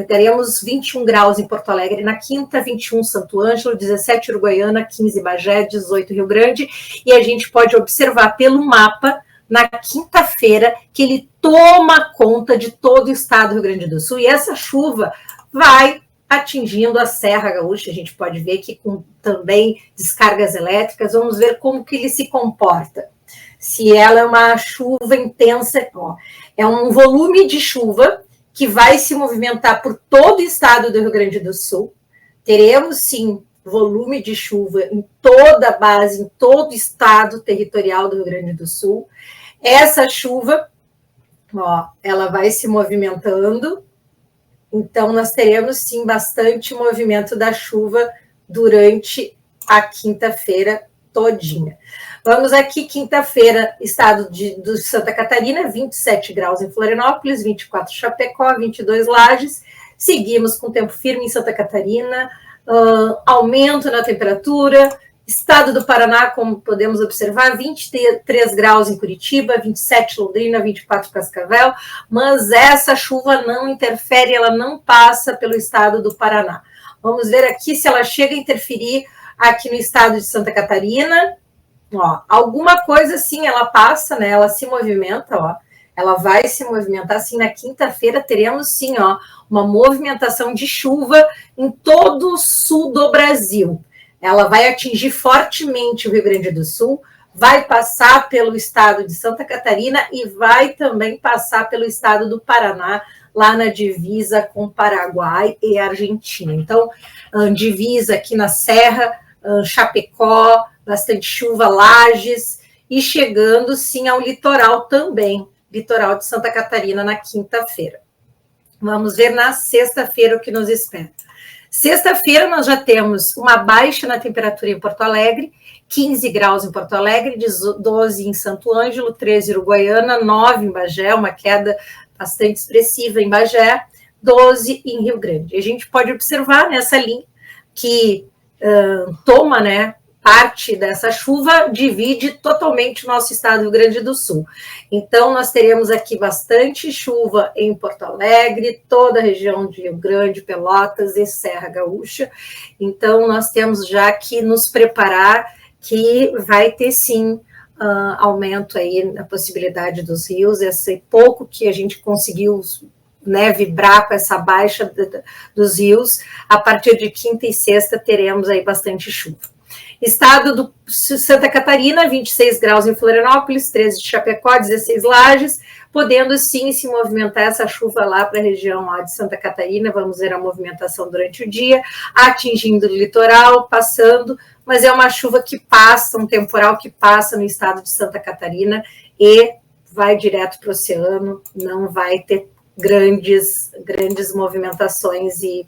Teremos 21 graus em Porto Alegre na quinta, 21 Santo Ângelo, 17 Uruguaiana, 15 Bagé, 18 Rio Grande. E a gente pode observar pelo mapa na quinta-feira, que ele toma conta de todo o estado do Rio Grande do Sul, e essa chuva vai atingindo a Serra Gaúcha. A gente pode ver que com também descargas elétricas. Vamos ver como que ele se comporta. Se ela é uma chuva intensa, ó, é um volume de chuva que vai se movimentar por todo o estado do Rio Grande do Sul. Teremos, sim, volume de chuva em toda a base, em todo o estado territorial do Rio Grande do Sul. Essa chuva, ó, ela vai se movimentando, então nós teremos, sim, bastante movimento da chuva durante a quinta-feira todinha. Vamos aqui, quinta-feira, estado de Santa Catarina, 27 graus em Florianópolis, 24 em Chapecó, 22 Lages. Seguimos com tempo firme em Santa Catarina, aumento na temperatura. Estado do Paraná, como podemos observar, 23 graus em Curitiba, 27 Londrina, 24 Cascavel, mas essa chuva não interfere, ela não passa pelo estado do Paraná. Vamos ver aqui se ela chega a interferir aqui no estado de Santa Catarina. Ó, alguma coisa sim, ela passa, né? Ela se movimenta, ó. Ela vai se movimentar, assim, na quinta-feira teremos, sim, ó, uma movimentação de chuva em todo o sul do Brasil. Ela vai atingir fortemente o Rio Grande do Sul, vai passar pelo estado de Santa Catarina e vai também passar pelo estado do Paraná, lá na divisa com Paraguai e Argentina. Então, divisa aqui na Serra, Chapecó, bastante chuva, Lages, e chegando, sim, ao litoral também, litoral de Santa Catarina na quinta-feira. Vamos ver na sexta-feira o que nos espera. Sexta-feira nós já temos uma baixa na temperatura em Porto Alegre, 15 graus em Porto Alegre, 12 em Santo Ângelo, 13 em Uruguaiana, 9 em Bagé, uma queda bastante expressiva em Bagé, 12 em Rio Grande. A gente pode observar nessa linha que toma, né, parte dessa chuva, divide totalmente o nosso estado do Rio Grande do Sul. Então, nós teremos aqui bastante chuva em Porto Alegre, toda a região de Rio Grande, Pelotas e Serra Gaúcha. Então, nós temos já que nos preparar que vai ter, sim, aumento aí na possibilidade dos rios, esse pouco que a gente conseguiu, né, vibrar com essa baixa dos rios, a partir de quinta e sexta teremos aí bastante chuva. Estado do Santa Catarina, 26 graus em Florianópolis, 13 de Chapecó, 16 Lages, podendo sim se movimentar essa chuva lá para a região lá de Santa Catarina. Vamos ver a movimentação durante o dia, atingindo o litoral, passando, mas é uma chuva que passa, um temporal que passa no estado de Santa Catarina e vai direto para o oceano, não vai ter grandes movimentações e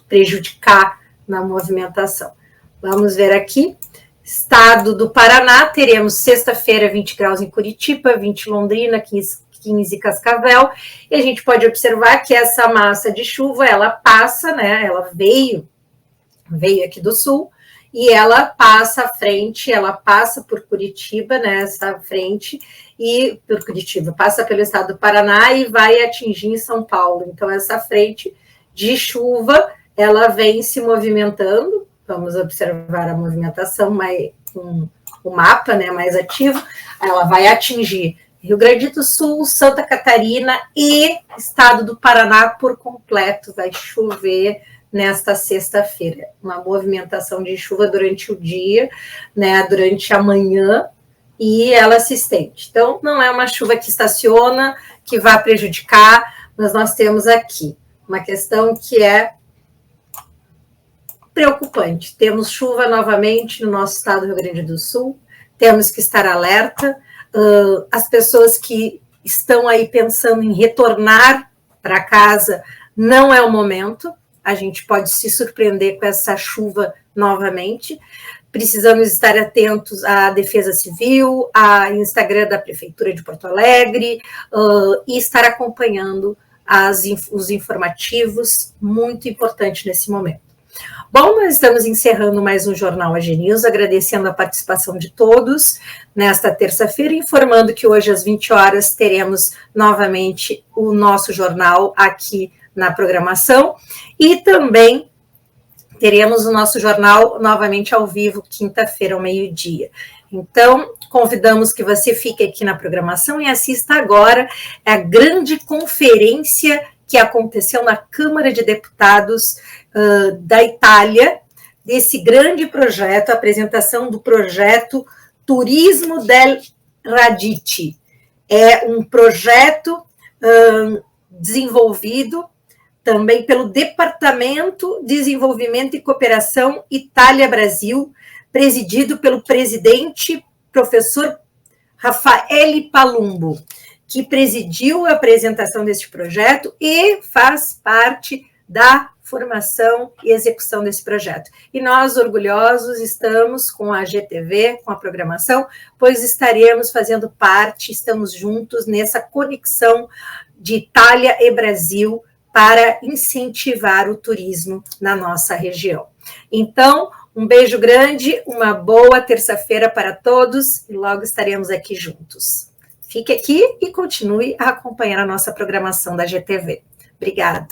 prejudicar na movimentação. Vamos ver aqui, Estado do Paraná, teremos sexta-feira 20 graus em Curitiba, 20 em Londrina, 15 em Cascavel, e a gente pode observar que essa massa de chuva, ela passa, né, ela veio aqui do sul, e ela passa à frente, ela passa por Curitiba, né, essa frente, e por Curitiba, passa pelo estado do Paraná e vai atingir São Paulo. Então, essa frente de chuva, ela vem se movimentando, vamos observar a movimentação, com o mapa, né, mais ativo, ela vai atingir Rio Grande do Sul, Santa Catarina e estado do Paraná por completo. Vai chover nesta sexta-feira. Uma movimentação de chuva durante o dia, né, durante a manhã, e ela se estende. Então, não é uma chuva que estaciona, que vai prejudicar, mas nós temos aqui uma questão que é preocupante. Temos chuva novamente no nosso estado do Rio Grande do Sul, temos que estar alerta. As pessoas que estão aí pensando em retornar para casa, não é o momento, a gente pode se surpreender com essa chuva novamente. Precisamos estar atentos à Defesa Civil, ao Instagram da Prefeitura de Porto Alegre, e estar acompanhando os informativos, muito importante nesse momento. Bom, nós estamos encerrando mais um Jornal AG News, agradecendo a participação de todos nesta terça-feira, informando que hoje às 20 horas teremos novamente o nosso jornal aqui na programação, e também teremos o nosso jornal novamente ao vivo, quinta-feira, ao meio-dia. Então, convidamos que você fique aqui na programação e assista agora a grande conferência que aconteceu na Câmara de Deputados da Itália, desse grande projeto, a apresentação do projeto Turismo del Radici. É um projeto desenvolvido também pelo Departamento de Desenvolvimento e Cooperação Itália-Brasil, presidido pelo presidente, professor Raffaele Palumbo, que presidiu a apresentação deste projeto e faz parte da formação e execução desse projeto. E nós, orgulhosos, estamos com a GTV, com a programação, pois estaremos fazendo parte, estamos juntos nessa conexão de Itália e Brasil para incentivar o turismo na nossa região. Então, um beijo grande, uma boa terça-feira para todos e logo estaremos aqui juntos. Fique aqui e continue a acompanhar a nossa programação da GTV. Obrigada.